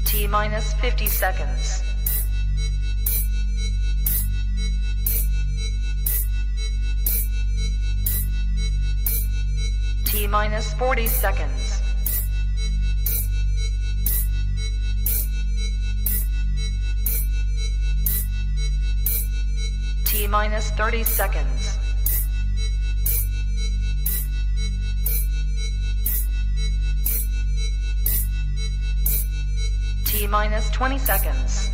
T minus 50 seconds. T minus 40 seconds. T minus 30 seconds. T minus 20 seconds.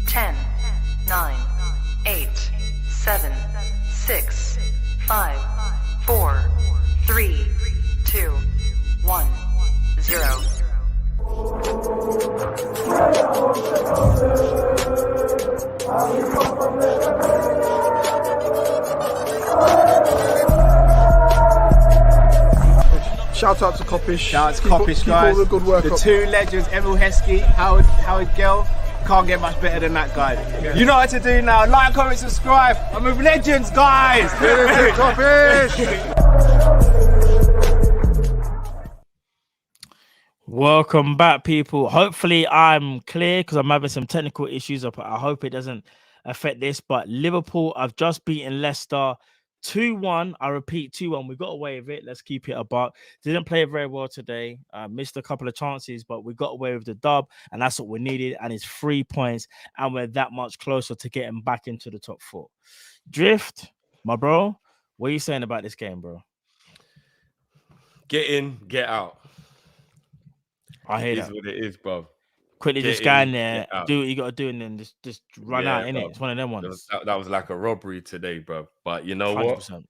Ten, 9, 8, 7, 6, 5, 4, 3, 2, 1, 0. Shout out to Kopish. Shout out to Kop-Ish, guys. Keep all the good work the up. two legends, Emil Heskey, Howard Gill. Can't get much better than that, guy. Yeah. You know what to do now. Like, comment, subscribe. I'm with legends, guys. Welcome back, people. Hopefully I'm clear because I'm having some technical issues. I hope it doesn't affect this. But Liverpool have just beaten Leicester 2-1. I repeat, 2-1. We got away with it. Let's keep it a buck. Didn't play very well today. Missed a couple of chances, but we got away with the dub, and that's what we needed. And it's 3 points, and we're that much closer to getting back into the top four. Drift, my bro, what are you saying about this game, bro? Get in, get out. I hear It that. is what it is, bro. Quickly Get just go in in, there, get out. do what you got to do, and then just run out, innit? It's one of them ones. That was like a robbery today, bro. But you know what? 100%.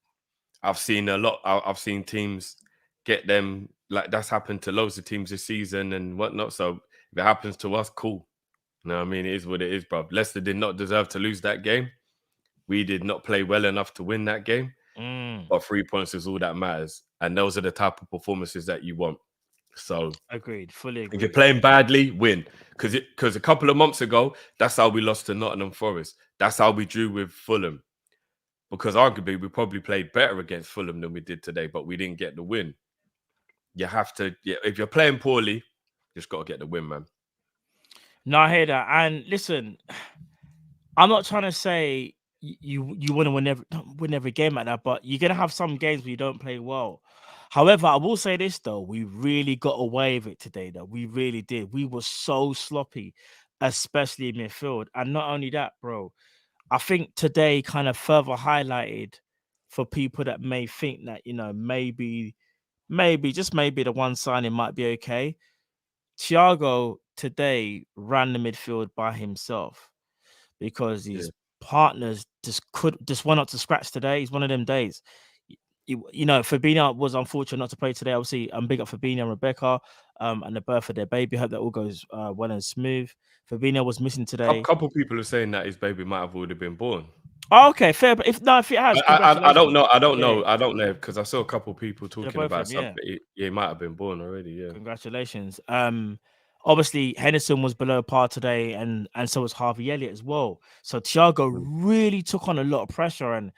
I've seen a lot. I've seen teams get them. Like that's happened to loads of teams this season and whatnot. So if it happens to us, cool. You know what I mean? It is what it is, bro. Leicester did not deserve to lose that game. We did not play well enough to win that game. But 3 points is all that matters. And those are the type of performances that you want. So agreed, fully agreed. If you're playing badly, win. Because a couple of months ago, that's how we lost to Nottingham Forest. That's how we drew with Fulham. Because arguably, we probably played better against Fulham than we did today, but we didn't get the win. You have to, if you're playing poorly, you just got to get the win, man. No, I hear that. And listen, I'm not trying to say you want to win every game like that, but you're going to have some games where you don't play well. However, I will say this, though. We really got away with it today, though. We really did. We were so sloppy, especially in midfield. And not only that, bro, I think today kind of further highlighted for people that may think that, maybe the one signing might be okay. Thiago today ran the midfield by himself because his partners just went up to scratch today. It's one of them days. Fabinho was unfortunate not to play today. Obviously, I'm big up Fabinho and Rebecca and the birth of their baby. Hope that all goes well and smooth. Fabinho was missing today. A couple people are saying that his baby might have already been born. Oh, okay, fair. But if it has, I don't know. I don't know because I saw a couple people talking about something. He might have been born already. Yeah. Congratulations. Obviously Henderson was below par today, and so was Harvey Elliott as well. So Thiago really took on a lot of pressure. And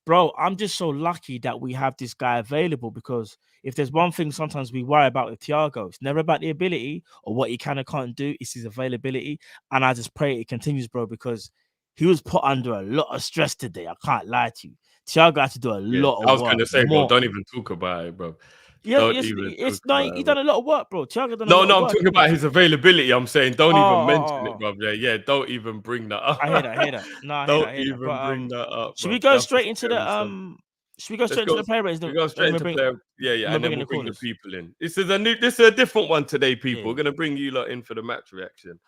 bro, I'm just so lucky that we have this guy available, because if there's one thing sometimes we worry about with Thiago, it's never about the ability or what he can and can't do. It's his availability. And I just pray it continues, bro, because he was put under a lot of stress today. I can't lie to you. Thiago had to do a lot of work. I was going to say, bro, don't even talk about it, bro. Yeah, he's done a lot of work, bro. Thiago done a lot of work. No, I'm talking about his availability. I'm saying don't even mention it, bro. Yeah, don't even bring that up. I hear that. No, I hear that. Bring that up. Should we go straight into the Should we go straight into the player ratings? We go straight into player. Yeah, and then we'll bring the people in. This is a different one today, people. Yeah. We're gonna bring you lot in for the match reaction.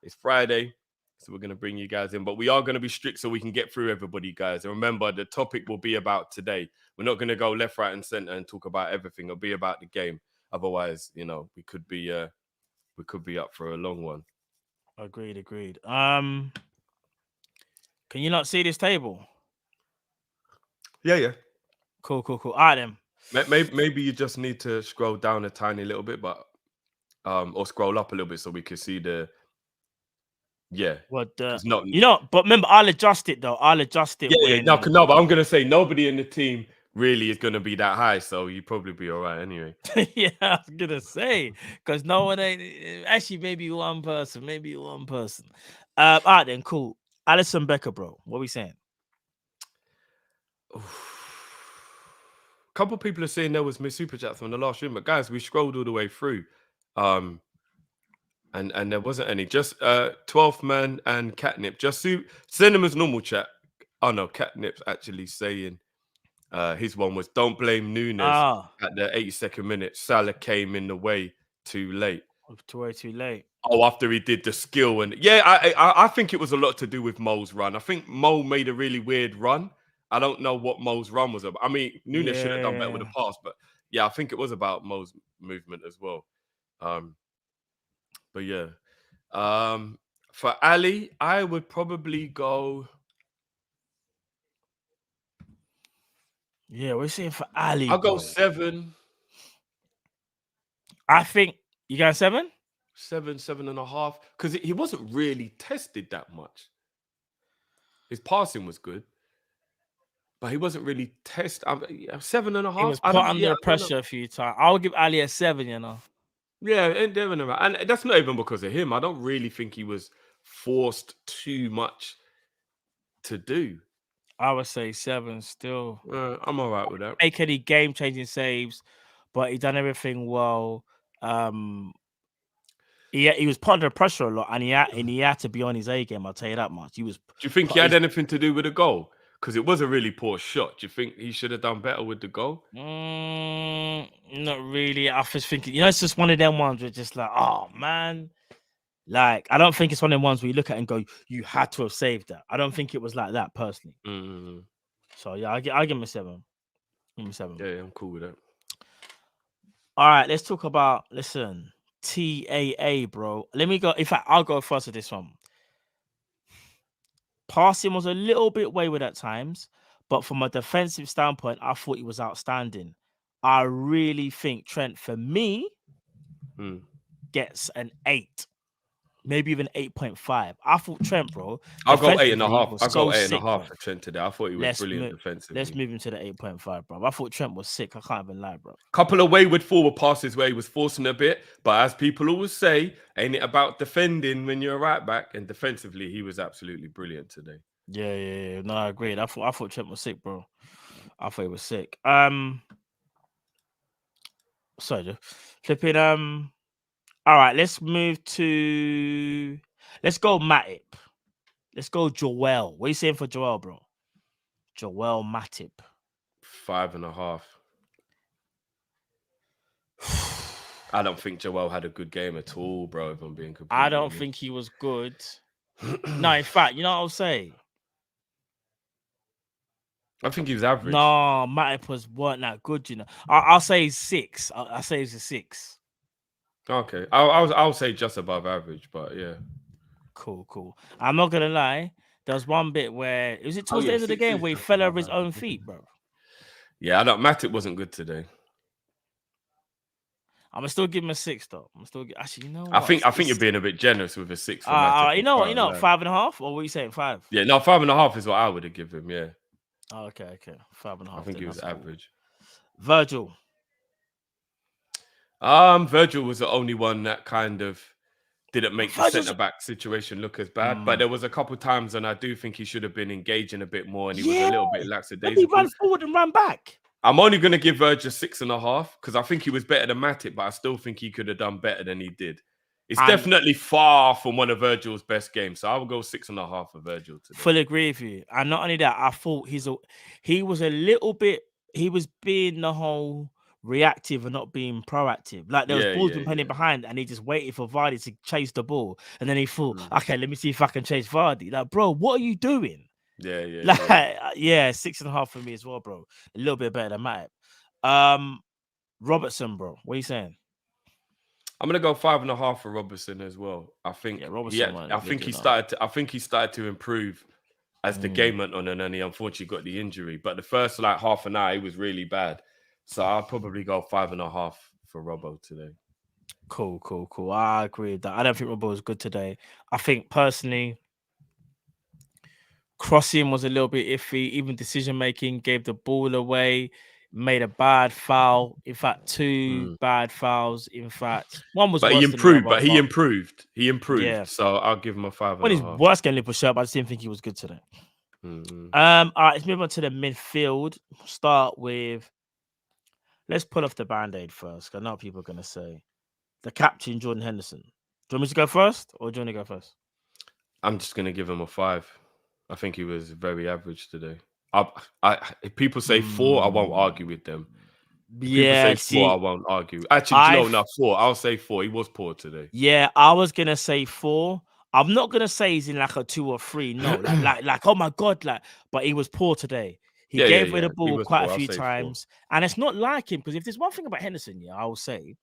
It's Friday, so we're gonna bring you guys in, but we are gonna be strict so we can get through everybody, guys. And remember, the topic will be about today. We're not gonna go left, right, and center and talk about everything. It'll be about the game. Otherwise, we could be up for a long one. Agreed. Can you not see this table? Yeah. Cool. All right, then. Maybe you just need to scroll down a tiny little bit, but or scroll up a little bit so we can see the Yeah. What not, but remember, I'll adjust it though. I'll adjust it. Yeah, no, but I'm gonna say nobody in the team really is gonna be that high, so you probably be all right anyway. Yeah, I was gonna say because no one ain't actually maybe one person. All right then, cool. Alisson Becker, bro. What are we saying? A couple of people are saying there was missed super chats from the last room, but guys, we scrolled all the way through. And there wasn't any. Just 12th man and Catnip. Just send them as normal chat. Oh no, Catnip's actually saying his one was don't blame Nunez at the 82nd minute. Salah came in the way too late. Too late. Oh, after he did the skill and yeah, I think it was a lot to do with Mo's run. I think Mo made a really weird run. I don't know what Mo's run was about. I mean, Nunez should have done better with the pass, but yeah, I think it was about Mo's movement as well. But yeah, for Ali, I would probably go. Yeah, we're saying for Ali. I'll go 7. I think you got 7? 7.5, because he wasn't really tested that much. His passing was good, but he wasn't really tested. 7.5. He was put under pressure a few times. I'll give Ali a 7. Yeah, and that's not even because of him. I don't really think he was forced too much to do. I would say 7 still. I'm all right with that. Make any game-changing saves, but he done everything well. He was put under pressure a lot, and he had to be on his A game. I'll tell you that much. Do you think he had anything to do with the goal? Because it was a really poor shot. Do you think he should have done better with the goal? Not really. I was thinking, it's just one of them ones where just like, oh man. Like, I don't think it's one of them ones where you look at it and go, you had to have saved that. I don't think it was like that personally. Mm-hmm. So yeah, I give him a 7. Give him a 7. Yeah, I'm cool with that. All right, let's talk about TAA, bro. Let me go. In fact, I'll go first with this one. Passing was a little bit wayward at times, but from a defensive standpoint, I thought he was outstanding. I really think Trent, for me, gets an 8. Maybe even 8.5. I thought Trent, bro. I'll go 8.5. I'll go 8.5 for Trent today. I thought he was brilliant defensively. Let's move him to the 8.5, bro. I thought Trent was sick. I can't even lie, bro. Couple of wayward forward passes where he was forcing a bit, but as people always say, ain't it about defending when you're a right back? And defensively, he was absolutely brilliant today. Yeah. No, I agree. I thought Trent was sick, bro. I thought he was sick. Sorry, flipping. All right, let's go Matip. Let's go Joel. What are you saying for Joel, bro? Joel Matip. 5.5. I don't think Joel had a good game at all, bro, if I'm being completely I don't think he was good. No, in fact, you know what I'll say? I think he was average. No, Matip weren't that good, I'll say 6. I'll say he's a 6. Okay, I'll say just above average, but yeah. Cool. I'm not gonna lie. There was one bit where towards the end of the game where he fell over his own feet, bro. Yeah, I don't. Matip wasn't good today. I'm gonna still give him a 6 though. Actually, you know what? I think you're being a bit generous with a 6. You know what? 5.5, or what are you saying? 5? Yeah, no, 5.5 is what I would have given him. Yeah. Oh, okay. 5.5. I think he was average. Virgil. Virgil was the only one that kind of didn't make the centre-back situation look as bad. But there was a couple times, and I do think he should have been engaging a bit more, and he was a little bit lackadaisical. He ran forward and ran back. I'm only going to give Virgil 6.5 because I think he was better than Matip, but I still think he could have done better than he did. It's definitely far from one of Virgil's best games, so I will go 6.5 for Virgil today. Fully agree with you. And not only that, I thought he was being the whole reactive and not being proactive. Like there was balls been behind, and he just waited for Vardy to chase the ball, and then he thought, okay, let me see if I can chase Vardy. Like, bro, what are you doing? 6.5 for me as well, bro. A little bit better than Matip. Robertson, bro, what are you saying? I'm gonna go 5.5 for Robertson as well. I think I think he started to improve as the game went on, and then he unfortunately got the injury. But the first half an hour, he was really bad. So I'll probably go 5.5 for Robbo today. Cool. I agree with that. I don't think Robbo was good today. I think personally, crossing was a little bit iffy. Even decision making, gave the ball away, made a bad foul. In fact, two bad fouls. In fact, one was. But worse he improved. than the other, He improved. He improved. Yeah. So I'll give him a 5.5. When he's worse getting Liverpool shirt, but I just didn't think he was good today. All right, let's move on to the midfield. Start with. Let's pull off the band-aid first. I know what people are gonna say. The captain, Jordan Henderson. Do you want me to go first, or do you want to go first? I'm just gonna give him a 5. I think he was very average today. If people say 4, I won't argue with them. If people say 4, I won't argue. Actually, not 4. I'll say 4. He was poor today. Yeah, I was gonna say 4. I'm not gonna say he's in like a 2 or 3. No, like oh my god, but he was poor today. He gave away the ball quite a few times, and it's not like him because if there's one thing about Henderson, I will say.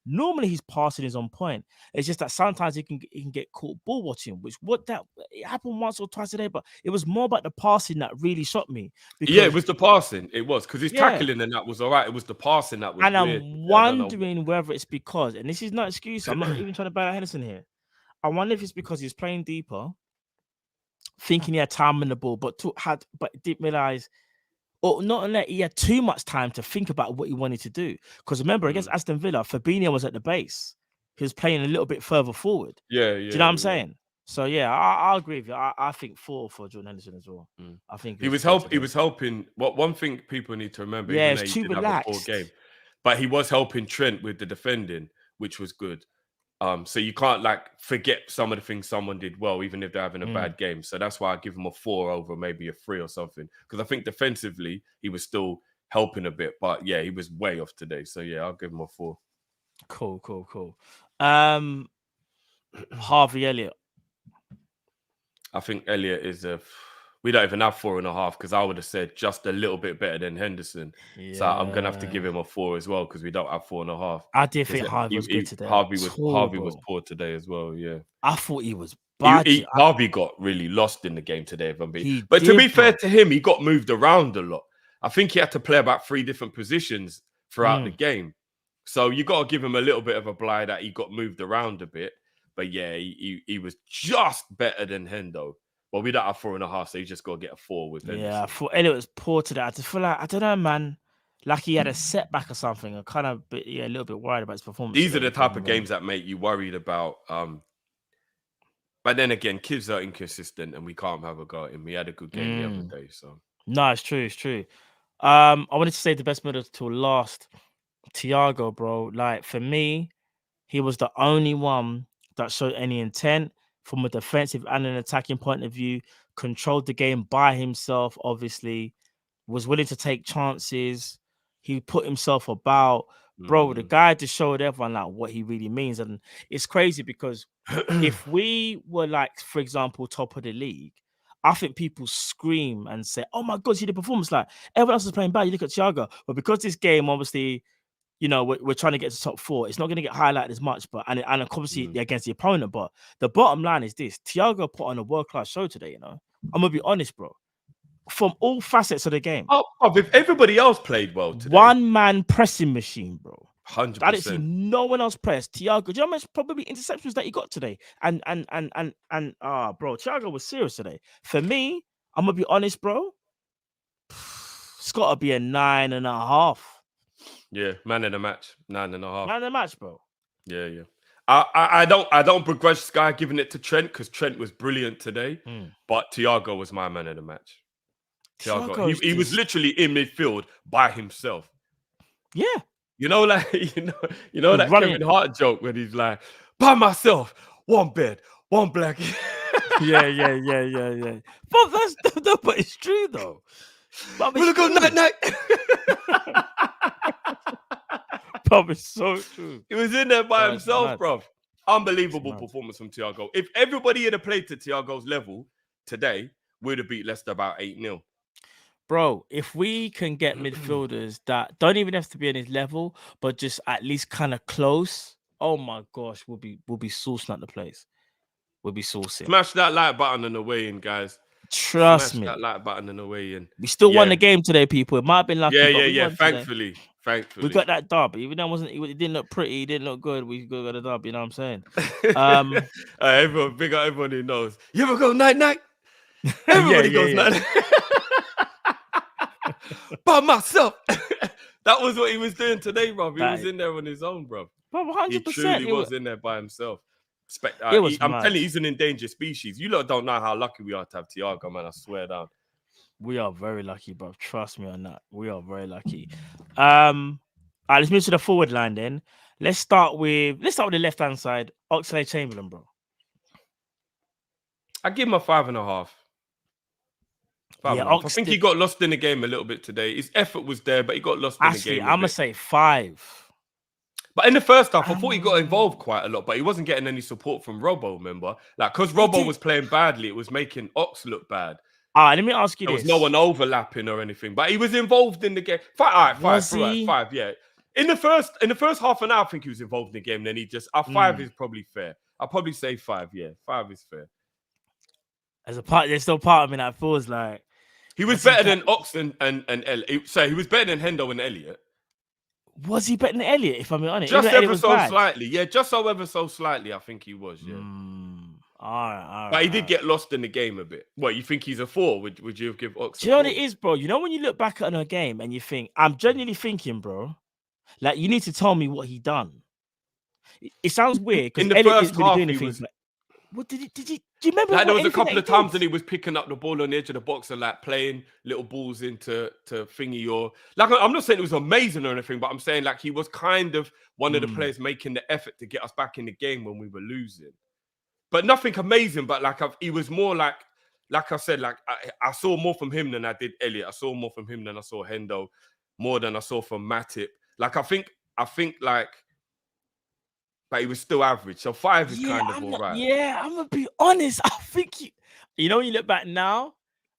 Normally his passing is on point. It's just that sometimes he can get caught ball watching, it happened once or twice a day, but it was more about the passing that really shocked me. It was the passing. It was because his tackling and that was all right. It was the passing that was and weird. I'm wondering whether it's because, and this is no excuse, I'm not even trying to bad Henderson here. I wonder if it's because he's playing deeper, thinking he had time on the ball, but didn't realize. Or not only he had too much time to think about what he wanted to do. Because remember, against Aston Villa, Fabinho was at the base. He was playing a little bit further forward. Yeah. Do you know what I'm saying? So yeah, I agree with you. I think 4 for Jordan Henderson as well. I think he was helping. One thing people need to remember, it's too relaxed. Have a poor game, but he was helping Trent with the defending, which was good. So you can't forget some of the things someone did well, even if they're having a bad game. So that's why I give him a 4 over maybe a 3 or something. Because I think defensively he was still helping a bit, but yeah, he was way off today. So yeah, I'll give him a 4. Cool. Harvey Elliott. I think Elliott is we don't even have 4.5 because I would have said just a little bit better than Henderson. Yeah. So I'm gonna have to give him a 4 as well because we don't have 4.5. I did think Harvey was good today. Harvey was poor today as well. Yeah, I thought he was. Harvey got really lost in the game today. To be fair to him, he got moved around a lot. I think he had to play about 3 different positions throughout the game. So you got to give him a little bit of a blie that he got moved around a bit. But yeah, he was just better than Hendo. Well, we don't have 4.5, so you just got to get a 4 with Henderson. Yeah, I thought Elliott was poor today. I just feel like, I don't know, man. Like he had a setback or something. I'm kind of a little bit worried about his performance. These are the type of games that make you worried about. But then again, kids are inconsistent and we can't have a go at him. He had a good game the other day. So no, it's true. I wanted to save the best middle till last. Thiago, bro. Like for me, he was the only one that showed any intent from a defensive and an attacking point of view, controlled the game by himself, obviously, was willing to take chances. He put himself about. Bro, the guy just showed everyone what he really means. And it's crazy because if we were for example, top of the league, I think people scream and say, oh my God, see the performance. Everyone else is playing bad. You look at Thiago. But because this game, obviously, we're trying to get to top 4. It's not going to get highlighted as much, but and obviously against the opponent. But the bottom line is this: Thiago put on a world-class show today. I'm gonna be honest, bro. From all facets of the game. If everybody else played well today, one-man pressing machine, bro. 100%. I didn't see no one else press. Thiago, do you know how much probably interceptions that he got today? And bro, Thiago was serious today. For me, I'm gonna be honest, bro. It's got to be a 9.5. Yeah, man of the match, 9.5. Man of the match, bro. Yeah. I don't begrudge this guy giving it to Trent because Trent was brilliant today, but Thiago was my man of the match. Thiago, he was literally in midfield by himself. Yeah. You know that Kevin Hart joke when he's like, by myself, one bed, one blanket. Yeah. But it's true though. We'll go night. Bro, it's so true. He was in there by himself, bro. Unbelievable performance from Thiago. If everybody had played to Thiago's level today, we'd have beat Leicester about 8-0. Bro, if we can get midfielders that don't even have to be on his level, but just at least kind of close, oh my gosh, we'll be saucing at the place. We'll be saucing. Smash that like button on the way in, guys. Trust me. Smash that like button on the way in. We still won the game today, people. It might have been lucky. Yeah. Thankfully. Thankfully. We got that dub. Even though it didn't look pretty, it didn't look good. We got a dub, you know what I'm saying? Everyone, big up everyone who knows. You ever go night-night? Everybody goes night-night. By myself. That was what he was doing today, bro. He was in there on his own, bro. 100%. He truly was in there by himself. I'm telling you, he's an endangered species. You lot don't know how lucky we are to have Thiago, man. I swear down. We are very lucky, bro. Trust me on that. We are very lucky. All right, let's move to the forward line then. Let's start with the left-hand side. Oxlade-Chamberlain, bro. I give him a 5.5. I think he got lost in the game a little bit today. His effort was there, but he got lost in the game. I'm gonna say 5. But in the first half, I thought he got involved quite a lot, but he wasn't getting any support from Robbo, remember? Like, because Robbo was playing badly, it was making Ox look bad. All right, let me ask you this. There was no one overlapping or anything, but he was involved in the game. Five, yeah. In the first half an hour, I think he was involved in the game. Then he just, 5 is probably fair. I'll probably say 5, yeah. 5 is fair. There's still part of me that feels like... He was better than Ox and Elliot. So he was better than Hendo and Elliot. Was he better than Elliot, if I'm honest? Just ever so slightly. Yeah, just ever so slightly, I think he was, yeah. All right. But he did get lost in the game a bit. What, you think he's a 4? Would you give Ox? Do you know what it is, bro? You know when you look back at a game and you think, I'm genuinely thinking, bro, like, you need to tell me what he done. It sounds weird because in the first half, he was... What did you do you remember? Like, there was a couple of times that he was picking up the ball on the edge of the box and like playing little balls into thingy, or like, I'm not saying it was amazing or anything, but I'm saying like he was kind of one of the players making the effort to get us back in the game when we were losing. But nothing amazing, but like he was more like I said, like I saw more from him than I did Elliot. I saw more from him than I saw Hendo, more than I saw from Matip. Like I think like, but he was still average. So 5 is kind of all right. Yeah, I'm going to be honest. I think, you know, when you look back now,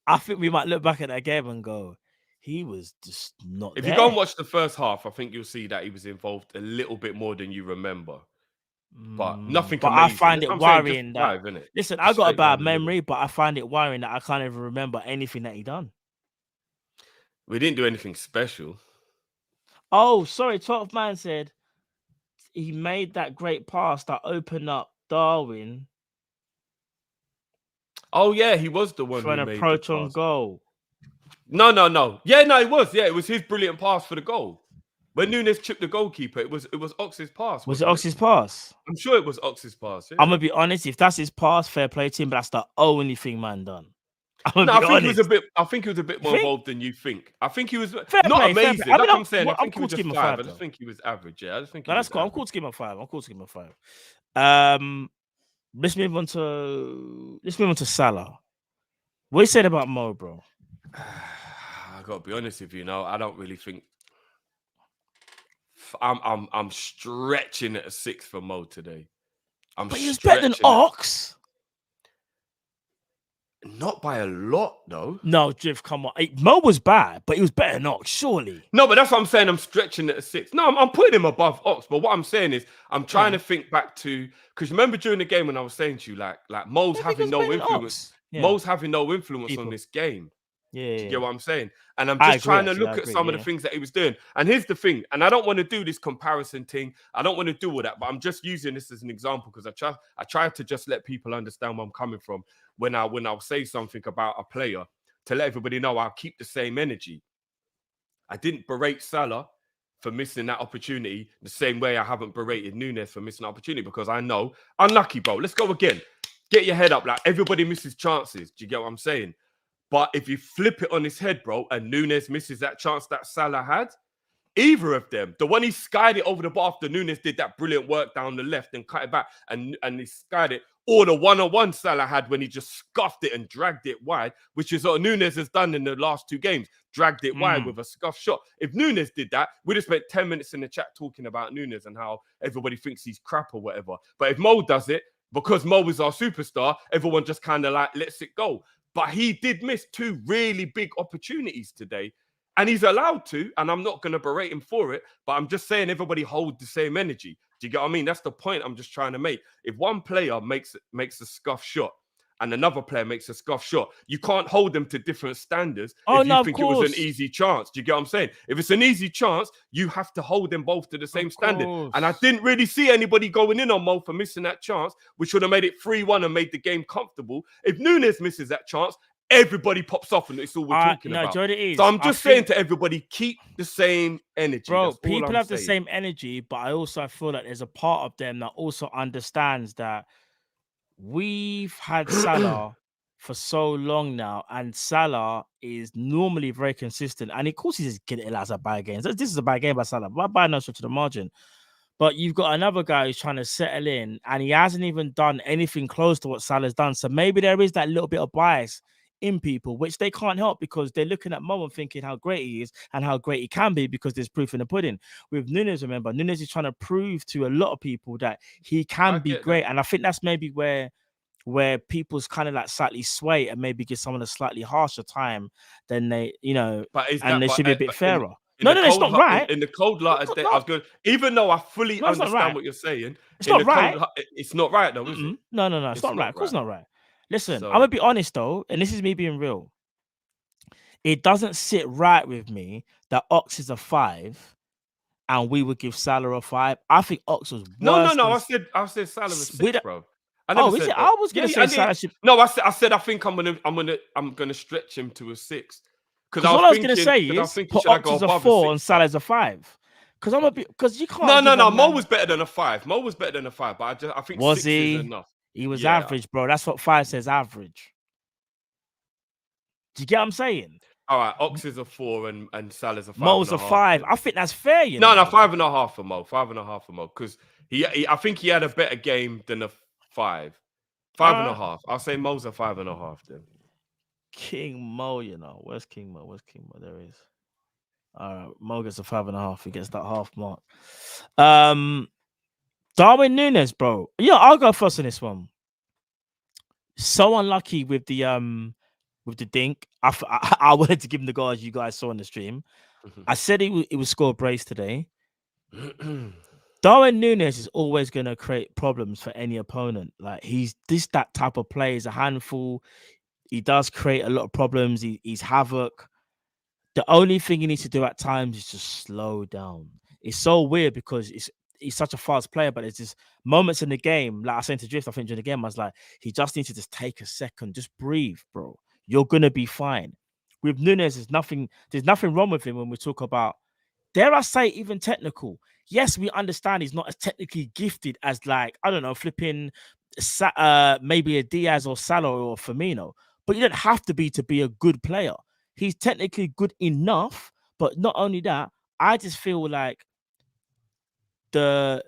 I think we might look back at that game and go, he was just not If there. you go and watch the first half, I think you'll see that he was involved a little bit more than you remember. But nothing amazing. I find it worrying that... 5, listen, I got a bad memory, but I find it worrying that I can't even remember anything that he done. We didn't do anything special. Oh, sorry. 12th man said... he made that great pass that opened up Darwin. Oh, yeah, he was the one for an approach on goal. No. Yeah, no, it was. Yeah, it was his brilliant pass for the goal. When Nunez chipped the goalkeeper, it was Ox's pass. Was it Ox's pass? I'm sure it was Ox's pass. Yeah. I'm going to be honest. If that's his pass, fair play to him, but that's the only thing man done. I think he was a bit more involved than you think. I think he was fair not play, amazing. I mean, I'm saying, I think cool he was just 5. I just think he was average. Yeah, I just think that's cool. I'm cool to give him a 5. Let's move on to Salah. What you said about Mo, bro? I gotta be honest with you. I don't really think I'm stretching at a 6 for Mo today. But he was better than Ox. Not by a lot, though. No, Jiv, come on. Mo was bad, but he was better than Ox, surely. No, but that's what I'm saying. I'm stretching at a 6. No, I'm putting him above Ox. But what I'm saying is, I'm trying to think back to, because remember during the game when I was saying to you, like Mo's having no influence. Yeah. Mo's having no influence on this game. Yeah, Do you get what I'm saying? And I'm just trying to look at some of the things that he was doing. And here's the thing, and I don't want to do this comparison thing. I don't want to do all that, but I'm just using this as an example because I try to just let people understand where I'm coming from when I'll say something about a player, to let everybody know I'll keep the same energy. I didn't berate Salah for missing that opportunity the same way I haven't berated Nunez for missing an opportunity, because I know, unlucky, bro. Let's go again. Get your head up. Like, everybody misses chances. Do you get what I'm saying? But if you flip it on his head, bro, and Nunez misses that chance that Salah had, either of them, the one he skied it over the bar after Nunez did that brilliant work down the left and cut it back and he skied it, or the one-on-one Salah had when he just scuffed it and dragged it wide, which is what Nunez has done in the last 2 games, dragged it wide with a scuff shot. If Nunez did that, we'd have spent 10 minutes in the chat talking about Nunez and how everybody thinks he's crap or whatever. But if Mo does it, because Mo is our superstar, everyone just kind of like lets it go. But he did miss 2 really big opportunities today. And he's allowed to, and I'm not going to berate him for it, but I'm just saying everybody hold the same energy. Do you get what I mean? That's the point I'm just trying to make. If one player makes a scuff shot and another player makes a scuff shot, you can't hold them to different standards Oh, if you no, think of it was an course. easy chance. Do you get what I'm saying? If it's an easy chance, you have to hold them both to the same standard. And I didn't really see anybody going in on Mo for missing that chance, which would have made it 3-1 and made the game comfortable. If Nunez misses that chance, everybody pops off and it's all we're talking about. It is. So I'm just saying to everybody, keep the same energy. Bro, people have the same energy, but I also feel like there's a part of them that also understands that we've had Salah for so long now, and Salah is normally very consistent. And of course, he's just getting lots of bad games. This is a bad game by Salah, but by no stretch of the margin. But you've got another guy who's trying to settle in, and he hasn't even done anything close to what Salah's done. So maybe there is that little bit of bias in people, which they can't help because they're looking at Mo and thinking how great he is and how great he can be because there's proof in the pudding. With Nunez, remember, Nunez is trying to prove to a lot of people that he can be great. And I think that's maybe where people's kind of like slightly sway and maybe give someone a slightly harsher time than they, and they should be a bit fairer. No, it's not right. In the cold light of day, I was going, even though I fully understand what you're saying, it's not right. It's not right though, is it? No, it's not right. Of course, not right. Listen, I'm gonna be honest though, and this is me being real. It doesn't sit right with me that Ox is a 5, and we would give Salah a 5. I think Ox was worse. No. I said Salah was 6, bro. I was gonna say Salah should. No, I said I think I'm gonna stretch him to a 6. Because all I was gonna say is put Ox as a 4 and Salah as a 5. Because you can't. No. Mo was better than a 5. Mo was better than a 5, but I think 6 is enough. He was average, bro. That's what 5 says, average. Do you get what I'm saying? All right, Ox is a 4 and Salah's a 5. Mo's a 5. I think that's fair, No, 5.5 for Mo. 5.5 for Mo. Because I think he had a better game than a 5. 5.5. I'll say Mo's a 5.5 then. King Mo, Where's King Mo? There he is. All right, Mo gets a 5.5. He gets that half mark. Darwin Nunez, bro. I'll go first on this one. So unlucky with the dink. I wanted to give him the goal as you guys saw on the stream. I said it was score brace today. Darwin Nunez is always going to create problems for any opponent. Like he's that type of player. He's a handful. He does create a lot of problems. He's havoc. The only thing he needs to do at times is just slow down. It's so weird because he's such a fast player, but there's just moments in the game, like I said to Drift, I think during the game, I was like, he just needs to just take a second, just breathe, bro. You're gonna be fine. With Nunez, there's nothing wrong with him when we talk about, dare I say, even technical. Yes, we understand he's not as technically gifted as, like, I don't know, flipping maybe a Diaz or Salah or Firmino, but you don't have to be a good player. He's technically good enough, but not only that, I just feel like the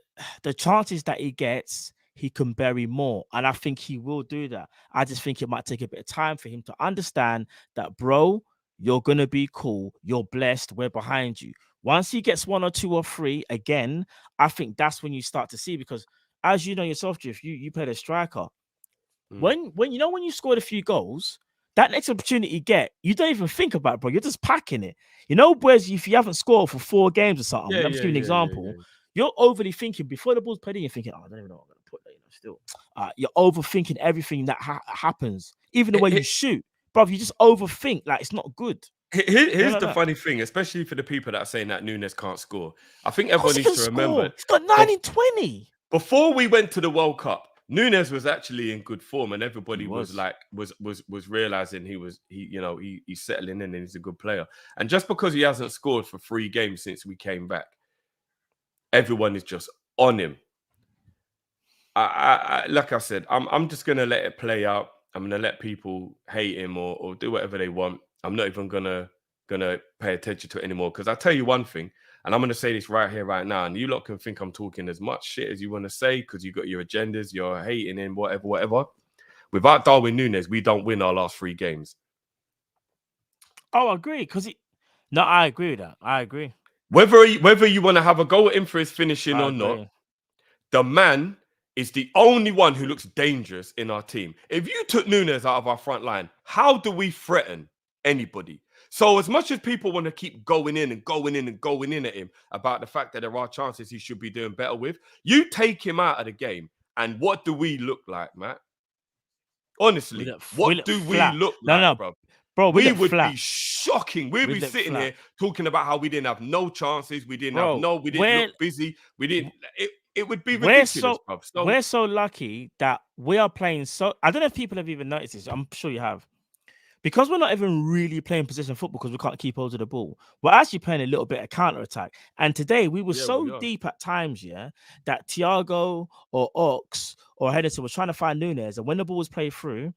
chances that he gets, he can bury more. And I think he will do that. I just think it might take a bit of time for him to understand that, bro, you're going to be cool. You're blessed. We're behind you. Once he gets 1 or 2 or 3, again, I think that's when you start to see, because as you know yourself, Drift, you played a striker. When you scored a few goals, that next opportunity you get, you don't even think about it, bro. You're just packing it. Whereas if you haven't scored for 4 games or something, I'm just giving an example. Yeah. You're overly thinking before the ball's played in. You're thinking, I don't even know what I'm going to put there. Still, you're overthinking everything that happens, even the way you shoot, bro. You just overthink. Like, it's not good. Here's the funny thing, especially for the people that are saying that Nunez can't score. I think everyone needs to remember he's got 9 in 20. Before we went to the World Cup, Nunez was actually in good form, and everybody was realizing he's settling in and he's a good player. And just because he hasn't scored for 3 games since we came back, everyone is just on him. I like I said, I'm just gonna let it play out. I'm gonna let people hate him or do whatever they want. I'm not even gonna pay attention to it anymore, because I'll tell you one thing, and I'm gonna say this right here, right now, and you lot can think I'm talking as much shit as you want to say because you got your agendas, you're hating him, whatever. Without Darwin Nunez, we don't win our last 3 games. Oh, I agree. I agree with that. I agree. Whether you want to have a go at him for his finishing or not, the man is the only one who looks dangerous in our team. If you took Nunez out of our front line, how do we threaten anybody? So as much as people want to keep going in at him about the fact that there are chances he should be doing better with, you take him out of the game, and what do we look like, Matt? Honestly, what do we look like, bro? We would be shocking. We'd be sitting here talking about how we didn't have no chances. We didn't we didn't look busy. We didn't. It would be ridiculous, bro. So, we're so lucky that we are playing so. I don't know if people have even noticed this. I'm sure you have. Because we're not even really playing position football because we can't keep hold of the ball. We're actually playing a little bit of counter-attack. And today we were so deep at times, that Thiago or Ox or Henderson was trying to find Nunez. And when the ball was played through,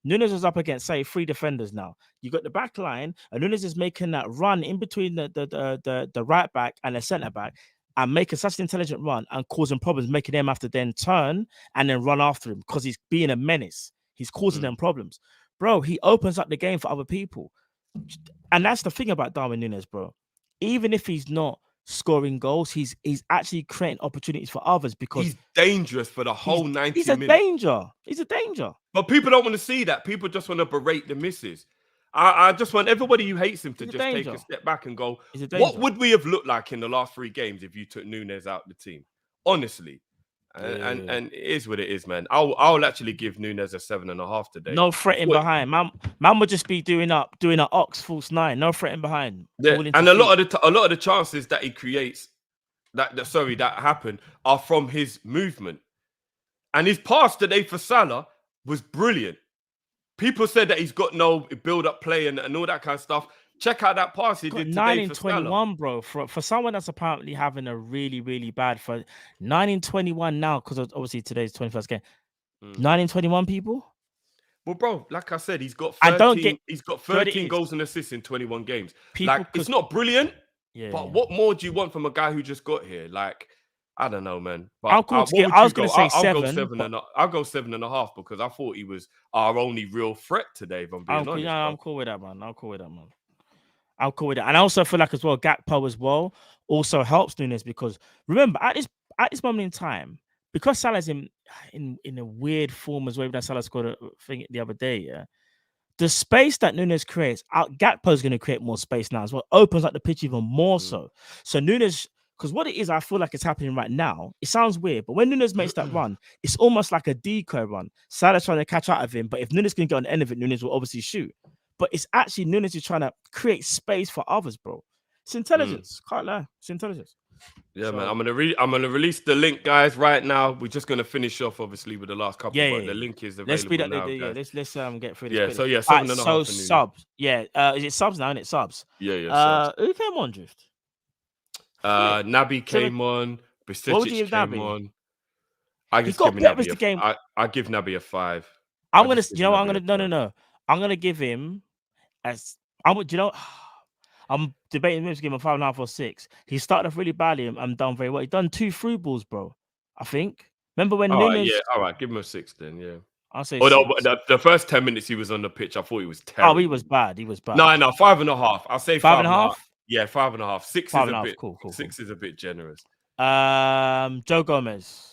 Nunez was up against, say, 3 defenders now. You got the back line, and Nunez is making that run in between the right back and the centre back and making such an intelligent run and causing problems, making them have to then turn and then run after him because he's being a menace. He's causing them problems. Bro, he opens up the game for other people. And that's the thing about Darwin Nunez, bro. Even if he's not scoring goals, he's actually creating opportunities for others because he's dangerous for the whole 90 minutes. He's a danger. He's a danger. But people don't want to see that. People just want to berate the misses. I just want everybody who hates him to just take a step back and go, what would we have looked like in the last 3 games if you took Nunez out of the team? Honestly. And it is what it is, man. I'll actually give Nunez a 7.5 today. No threatening behind, man would just be doing an Ox false 9. No threatening behind. Yeah, and a lot of the chances that he creates, that happen, are from his movement. And his pass today for Salah was brilliant. People said that he's got no build-up play and all that kind of stuff. Check out that pass he did today 9 in for 21, Salah. bro. For someone that's apparently having a really, really bad for 9 in 21 now, because obviously today's 21st game. 9 in 21 people. Well, bro, like I said, he's got 13 goals and assists in 21 games. It's not brilliant, but what more do you want from a guy who just got here? Like, I don't know, man. But I was going to say 7. I'll go 7.5 because I thought he was our only real threat today, if I'm being honest. I'm cool with that, man. I'm cool with that. And I also feel like as well, Gakpo as well also helps Nunez because remember at this moment in time, because Salah's in a weird form as well, that Salah scored a thing the other day, the space that Nunez creates, Gakpo is going to create more space now as well, opens up the pitch even more so. So Nunez, because what it is, I feel like it's happening right now. It sounds weird, but when Nunez makes that run, it's almost like a decoy run. Salah's trying to catch out of him, but if Nunez can get on the end of it, Nunez will obviously shoot. But it's actually Nunez is trying to create space for others, bro. It's intelligence. Can't lie. It's intelligence. Yeah, man. I'm gonna release the link, guys, right now. We're just gonna finish off, obviously, with the last couple. But the link is available. Let's speed up now, let's get through this. Yeah. So 7.5. So subs. Yeah. Is it subs now? Isn't it subs? Yeah. Subs. Who came on, Drift? Naby came on. Bisticic came on. I give Naby a 5. I'm gonna give him I'm debating him to give him a 5.5 or 6. He started off really badly and done very well. He done 2 through balls, bro. I think. Remember when Nunez? All right, give him a 6 then. Yeah. I'll say. The first 10 minutes he was on the pitch, I thought he was terrible. Oh, he was bad. No, 5.5. I'll say 5.5. Yeah, 5.5. 6 is a bit. Cool. 6 is a bit generous. Joe Gomez.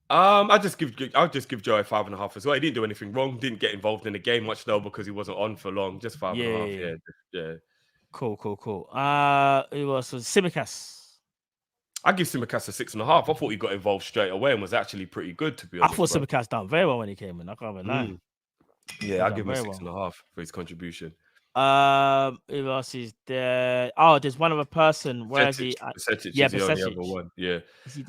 I'll just give Joe a 5.5 as well. He didn't do anything wrong. Didn't get involved in the game much though because he wasn't on for long. Just 5.5. Yeah. Cool. It was Tsimikas. I give Tsimikas a 6.5. I thought he got involved straight away and was actually pretty good, to be honest. I thought Tsimikas done very well when he came in. I can't remember. Yeah, I give him a 6.5 for his contribution. Who else is there? Oh, there's one other person. Where is he? Bisticic is the only other one. Yeah.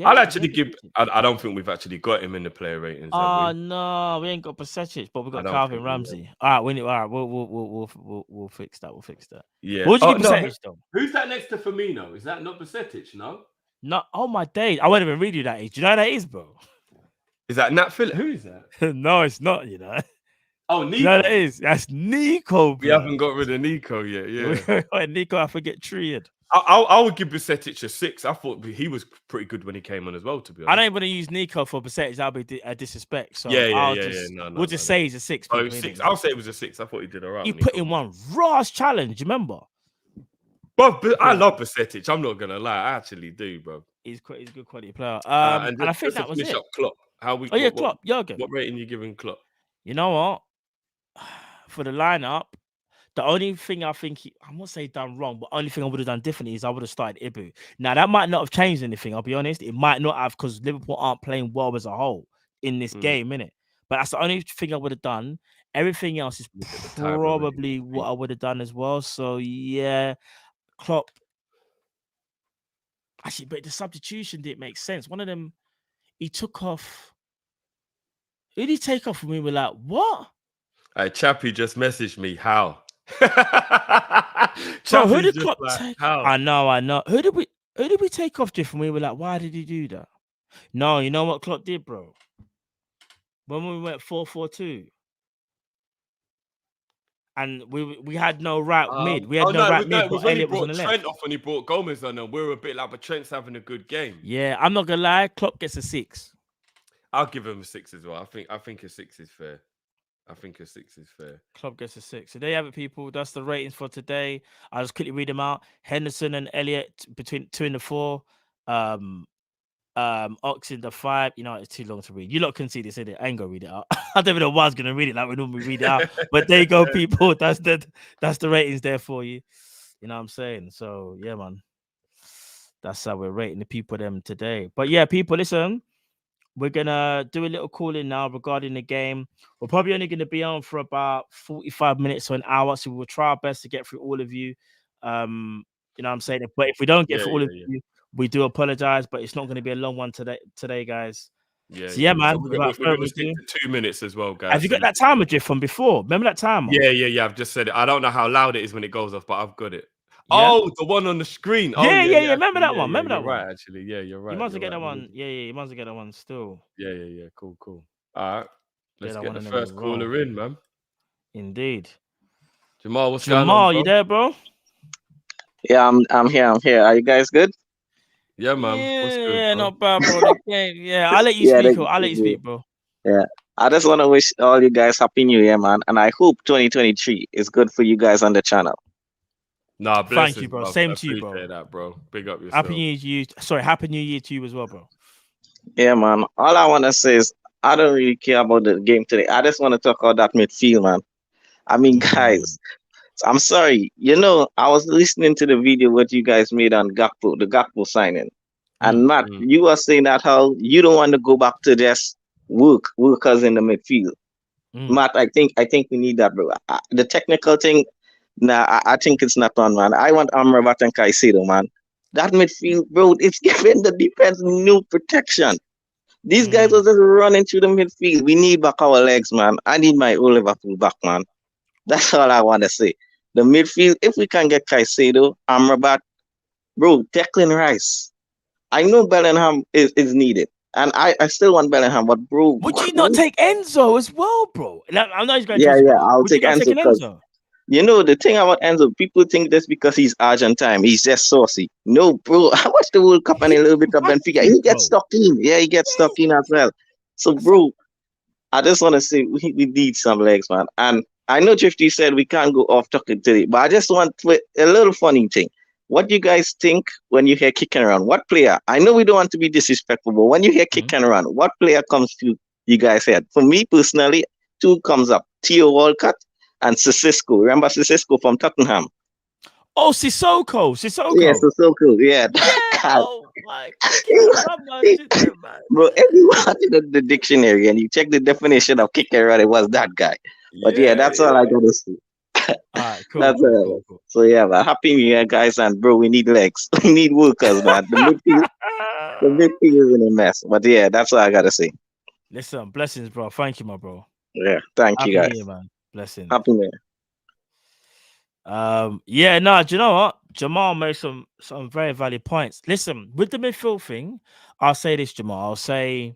I'll actually give. I don't think we've actually got him in the player ratings. Oh no, we ain't got Bisticic, but we got Calvin Ramsey. All right, we'll fix that. We'll fix that. Yeah. What would you give Bisticic though? Who's that next to Firmino? Is that not Bisticic? No. No. Oh my days! I won't even read you that age. Do you know who that is, bro? Is that Nat Phillip? Who is that? No, it's not. You know. Oh, Nico. You know that is. That's Nico, bro. We haven't got rid of Nico yet. Yeah. Nico, I forget treated. I would give Bisticic a 6. I thought he was pretty good when he came on as well, to be honest. I don't want to use Nico for Bisticic. That'll be a disrespect. So we'll just say he's a 6. Oh, 6. I'll say it was a 6. I thought he did all right. He put in one Ross challenge, remember? But I love Bisticic. I'm not gonna lie, I actually do, bro. He's a good quality player. And I think that was it. Klopp. Klopp. Jurgen. What rating you giving Klopp? You know what? For the lineup, the only thing I think I won't say done wrong, but only thing I would have done differently is I would have started Ibu. Now that might not have changed anything. I'll be honest, it might not have because Liverpool aren't playing well as a whole in this game, innit? But that's the only thing I would have done. Everything else is probably what I would have done as well. So yeah, Klopp. Actually, but the substitution didn't make sense. One of them, he took off. Who did he take off? And we were like, what? Chappie just messaged me. How? So who did Klopp take? How? I know. Who did we take off, Jeff? And we were like, why did he do that? No, you know what Klopp did, bro? When we went 4-4-2. And we had no right mid. We had no right mid. It was when he brought Trent off and he brought Gomez on, and we were a bit like, but Trent's having a good game. Yeah, I'm not gonna lie. Klopp gets a 6. I'll give him a 6 as well. I think a 6 is fair. Klopp gets a 6. So there you have it, people. That's the ratings for today. I'll just quickly read them out. Henderson and Elliott between 2 and 4. Ox in the 5. You know, it's too long to read. You lot can see this, innit? I ain't gonna read it out. I don't even know why I was gonna read it like we normally read it out. But there you go, people. That's the ratings there for you. You know what I'm saying? So yeah, man. That's how we're rating the people them today. But yeah, people, listen. We're gonna do a little call-in now regarding the game. We're probably only gonna be on for about 45 minutes or an hour, so we'll try our best to get through all of you. You know what I'm saying? But if we don't get through all of you, we do apologize, but it's not going to be a long one today, guys. Yeah, man. So we're going to stick to 2 minutes as well, guys. Have you got that timer, Jeff, from before? Remember that timer? Yeah. I've just said it. I don't know how loud it is when it goes off, but I've got it. Yeah? Oh, the one on the screen. Yeah. Remember that one? Remember that one? Right, actually. Yeah, you're right. You must have get that one. Yeah. You must have get that one still. Yeah. Cool. All right. Let's get the first caller in, man. Indeed. Jamal, what's going on, Jamal, you there, bro? Yeah, I'm here. Are you guys good? Yeah, man. What's good, bro? Not bad, bro. Yeah, I'll let you speak. I'll let you speak, bro. Yeah. I just want to wish all you guys Happy New Year, man. And I hope 2023 is good for you guys on the channel. Nah, thank you, bro. Same to you, bro. That, bro. Big up yourself. Happy New Year to you. Sorry, Happy New Year to you as well, bro. Yeah, man. All I want to say is I don't really care about the game today. I just want to talk about that midfield, man. I mean, guys, I'm sorry. You know, I was listening to the video what you guys made on Gakpo, the Gakpo signing. And Matt, you were saying that how you don't want to go back to just workers in the midfield. Matt, I think we need that, bro. The technical thing, I think it's not on, man. I want Amrabat and Caicedo, man. That midfield, bro, it's giving the defense new protection. These guys are just running through the midfield. We need back our legs, man. I need my old Liverpool back, man. That's all I want to say. The midfield, if we can get Caicedo, Amrabat, bro, Declan Rice. I know Bellingham is needed. And I still want Bellingham, but bro. Would you not take Enzo as well, bro? I'm not going to I'll take Enzo. You know, the thing about Enzo, people think that's because he's Argentine. He's just saucy. No, bro. I watched the World Cup and a little bit of Benfica. He gets stuck in. Yeah, he gets stuck in as well. So, bro, I just want to say we need some legs, man. And I know Drifty said we can't go off talking today, but I just want a little funny thing. What do you guys think when you hear kicking around? What player? I know we don't want to be disrespectful, but when you hear kicking around, what player comes to you guys' head? For me personally, 2 comes up. Theo Walcott and Sissoko. Remember Sissoko from Tottenham? Oh, Sissoko. Yeah, Sissoko. Yeah. Oh my God. Bro, if you watch the dictionary and you check the definition of kicking around, it was that guy. But yeah, that's all I gotta say. All right, cool. That's cool. So yeah, man, Happy New Year, guys, and bro, we need legs. We need workers, man. The midfield is in a mess. But yeah, that's all I gotta say. Listen, blessings, bro. Thank you, my bro. Yeah, thank you, guys. New Year, man. Blessings. Happy New Do Year. you know what? Jamal made some very valid points. Listen, with the midfield thing, I'll say this, Jamal. I'll say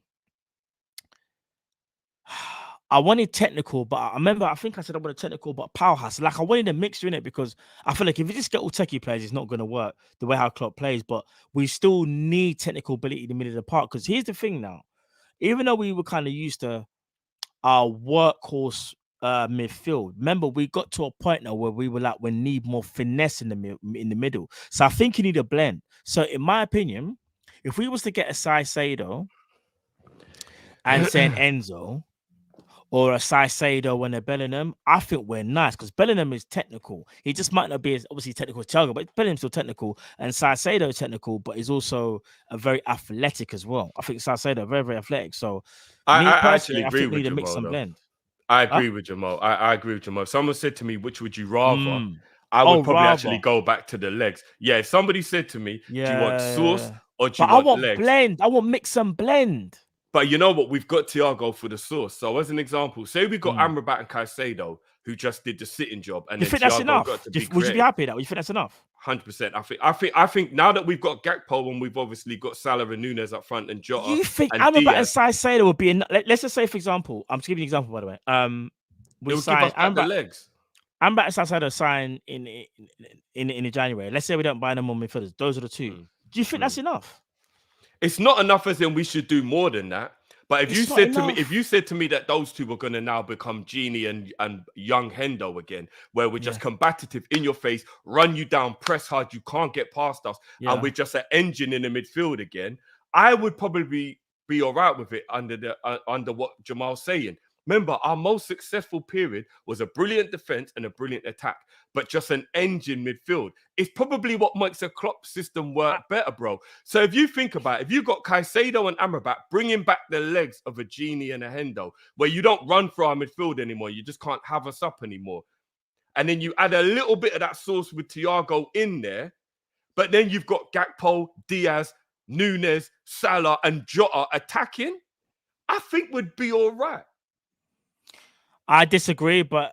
I wanted technical, but I think I said I wanted technical, but powerhouse. Like I wanted a mixture in it because I feel like if you just get all techie players, it's not going to work the way how Klopp plays. But we still need technical ability in the middle of the park. Because here's the thing now, even though we were kind of used to our workhorse midfield, remember we got to a point now where we were like we need more finesse in the middle. So I think you need a blend. So in my opinion, if we was to get a Caicedo and send Enzo. or a Saicedo and a Bellingham, I think we're nice because Bellingham is technical. He just might not be as obviously technical as Thiago, but Bellingham's still technical, and Saicedo is technical, but he's also a very athletic as well. I think Saicedo very, very athletic. So I actually agree think we with need to mix Jamal, and though. blend. I agree with Jamal. I agree with Jamal. Someone said to me, which would you rather? I Oh, would probably rather. actually go back to the legs. Yeah, if somebody said to me, do you want sauce or do you But I want want legs? blend. I want mix and blend. But you know what? We've got Thiago for the sauce. So as an example, say we got Amrabat and Caicedo who just did the sitting job, and You then think that's Thiago enough? got to be Would you be creative. happy with that? You think that's enough? 100%. I think now that we've got Gakpo and we've obviously got Salah and Nunez up front and Jota. You think and Amrabat Diaz, and Saicedo would be let's just say, for example, I'm just giving you an example, by the way. it would give us back the legs. Amrabat and Saicedo sign in January. Let's say we don't buy them on midfielders. Those are the two. Do you think that's enough? It's not enough, as in we should do more than that. But if you said to me that those two were going to now become Genie and young Hendo again, where we're just combative in your face, run you down, press hard, you can't get past us, and we're just an engine in the midfield again, I would probably be all right with it under what Jamal's saying. Remember, our most successful period was a brilliant defense and a brilliant attack, but just an engine midfield. It's probably what makes a Klopp system work better, bro. So if you think about it, if you got Caicedo and Amrabat bringing back the legs of a Genie and a Hendo, where you don't run for our midfield anymore, you just can't have us up anymore. And then you add a little bit of that sauce with Thiago in there, but then you've got Gakpo, Diaz, Nunez, Salah, and Jota attacking, I think would be all right. I disagree, but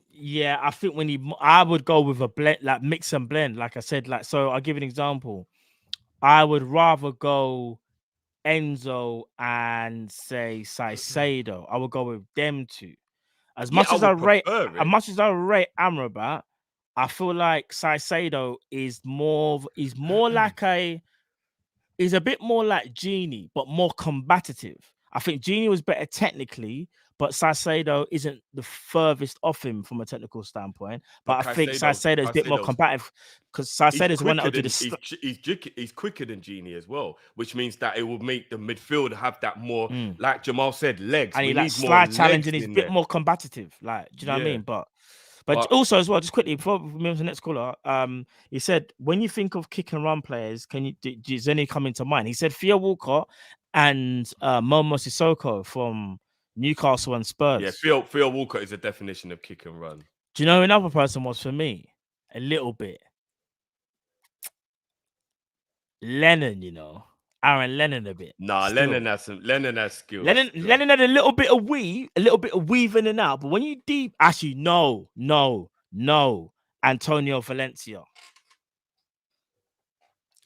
yeah, I think I would go with a blend, like mix and blend. Like I said, so I'll give you an example. I would rather go Enzo and say Saicedo. I would go with them two. As much as I rate Amrabat, I feel like Saicedo is a bit more like Genie, but more combative. I think Genie was better technically, but Saicedo isn't the furthest off him from a technical standpoint. But I think Saicedo is a bit more combative because Saicedo is the one that will do the. He's quicker than Genie as well, which means that it will make the midfield have that more, like Jamal said, legs. And he like slide challenge and he's a bit more combative. Like, do you know what I mean? But also as well, just quickly before we move to the next caller, he said, when you think of kick and run players, does any come into mind? He said Theo Walcott and Momo Sissoko from Newcastle and Spurs. Yeah, Theo Walcott is a definition of kick and run. Do you know who another person was for me? A little bit. Lennon, Aaron Lennon a bit. Nah, still. Lennon has skills. Lennon had a little bit of weaving in and out. But when you deep, actually, no. Antonio Valencia.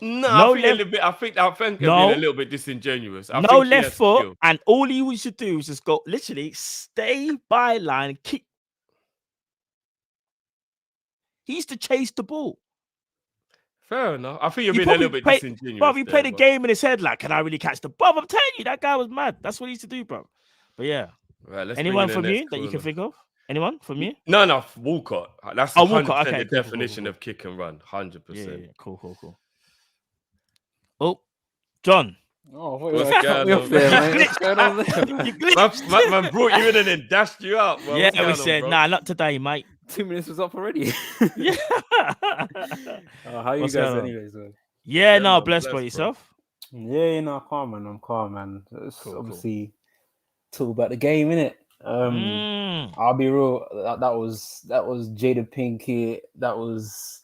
No, I think being a little bit disingenuous. No left foot, skill. And all he used to do was just go literally stay by line, kick. He used to chase the ball. Fair enough. I think you're being a little bit disingenuous. Bro, he played a game in his head like, can I really catch the ball? I'm telling you, that guy was mad. That's what he used to do, bro. But yeah. Right, anyone from you that you can think of? Anyone from you? No, Walcott. That's 100% Walcott. Okay, the definition of kick and run. 100%. Yeah. Cool. Oh, John. Oh, what's going on there? Man brought you in and then dashed you out, bro. Yeah, we said, nah, not today, mate. 2 minutes was up already. Yeah. How you guys anyways, man? Yeah, no, blessed by yourself. Yeah, calm, man. I'm calm, man. It's obviously talk about the game, innit? I'll be real. That was Jada Pinkett. That was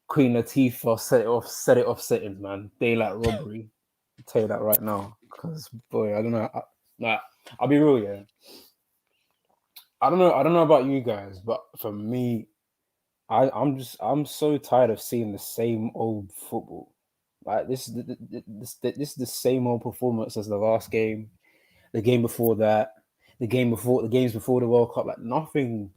Queen Latifah. Set it off settings, man. Daylight robbery. I'll tell you that right now. Because boy, I don't know. I'll be real, yeah. I don't know about you guys, but for me, I'm so tired of seeing the same old football. Like this is the same old performance as the last game, the game before that, the games before the World Cup. Like nothing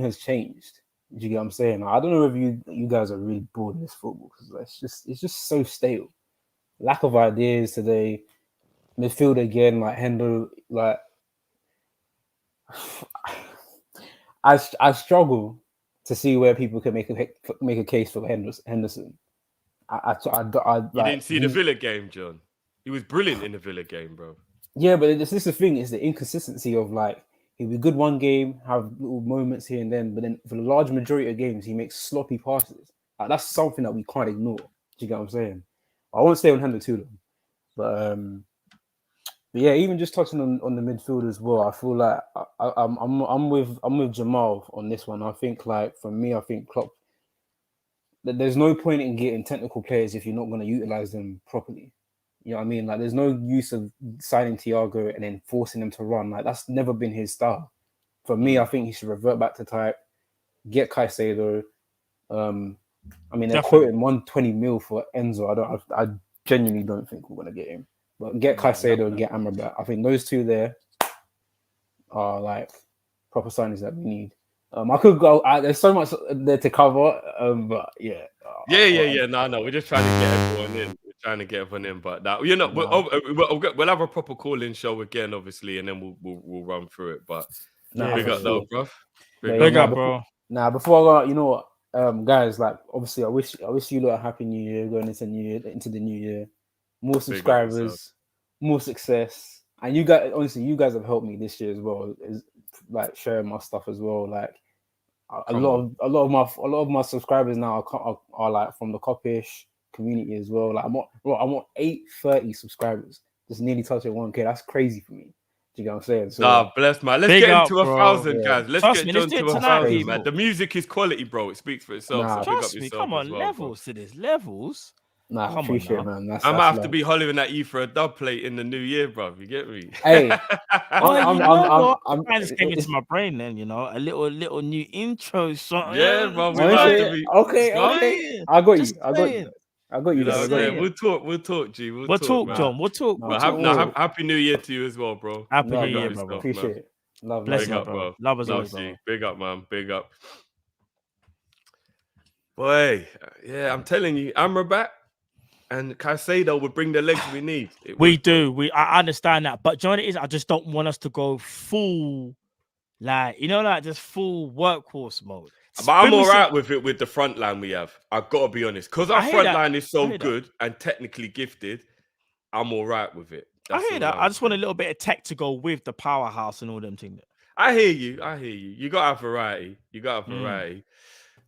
has changed. Do you get what I'm saying? I don't know if you guys are really bored of this football because it's just so stale. Lack of ideas today. Midfield again, like Hendo, like. I struggle to see where people can make a case for Henderson. You didn't see the Villa game, John. He was brilliant in the Villa game, bro. Yeah, but this is the thing: is the inconsistency of like he'll be good one game, have little moments here and then, but then for the large majority of games, he makes sloppy passes. Like, that's something that we can't ignore. Do you get what I'm saying? I won't stay on Hendo too long, but yeah, even just touching on the midfield as well, I feel like I'm with Jamal on this one. I think like for me, I think Klopp. There's no point in getting technical players if you're not going to utilize them properly. You know what I mean? Like, there's no use of signing Thiago and then forcing him to run. Like, that's never been his style. For me, I think he should revert back to type, get Caicedo. I mean, they're quoting 120 mil for Enzo. I genuinely don't think we're going to get him. But get Caicedo and get Amrabat. I think those two there are like proper signings that we need. I could go. There's so much there to cover, but yeah. No, we're just trying to get everyone in. We're trying to get everyone in, but that we'll have a proper call-in show again, obviously, and then we'll run through it. But big up, though, bro. Big up, bro. Now, before I go, you know what, guys? Like, obviously, I wish you lot a happy New Year going into the new year. More subscribers, more success, and you guys. Honestly, you guys have helped me this year as well. Is like sharing my stuff as well, like. A lot of my subscribers now are like from the Kop-Ish community as well. Like I'm on 830 subscribers, just nearly touching 1K. That's crazy for me. Do you get what I'm saying? So, bless man. Let's get into 1,000, guys. Let's get into 1,000, man. The music is quality, bro. It speaks for itself. Trust me. Come on, levels to this. Levels. Nah, I appreciate it, man. I might have to be hollering at you for a dub plate in the new year, bro. You get me? Hey, I'm just came into my brain then, you know, a little new intro song. Yeah, bro. We might have to be okay. I got you. We'll talk, G. We'll talk, John. We'll talk. Happy New Year to you as well, bro. Happy New Year, bro. Appreciate it. Love, bless you, bro. Love us all, bro. Big up, man. Big up. Boy, yeah, I'm telling you, Amrabat and Caicedo would bring the legs we need. I understand that, but John, I just don't want us to go full, like just full workhorse mode. But I'm all right with it with the front line we have. I've got to be honest, because our front line is so good and technically gifted. I'm all right with it. I hear that. I just want a little bit of tech to go with the powerhouse and all them things. I hear you. You got a variety. All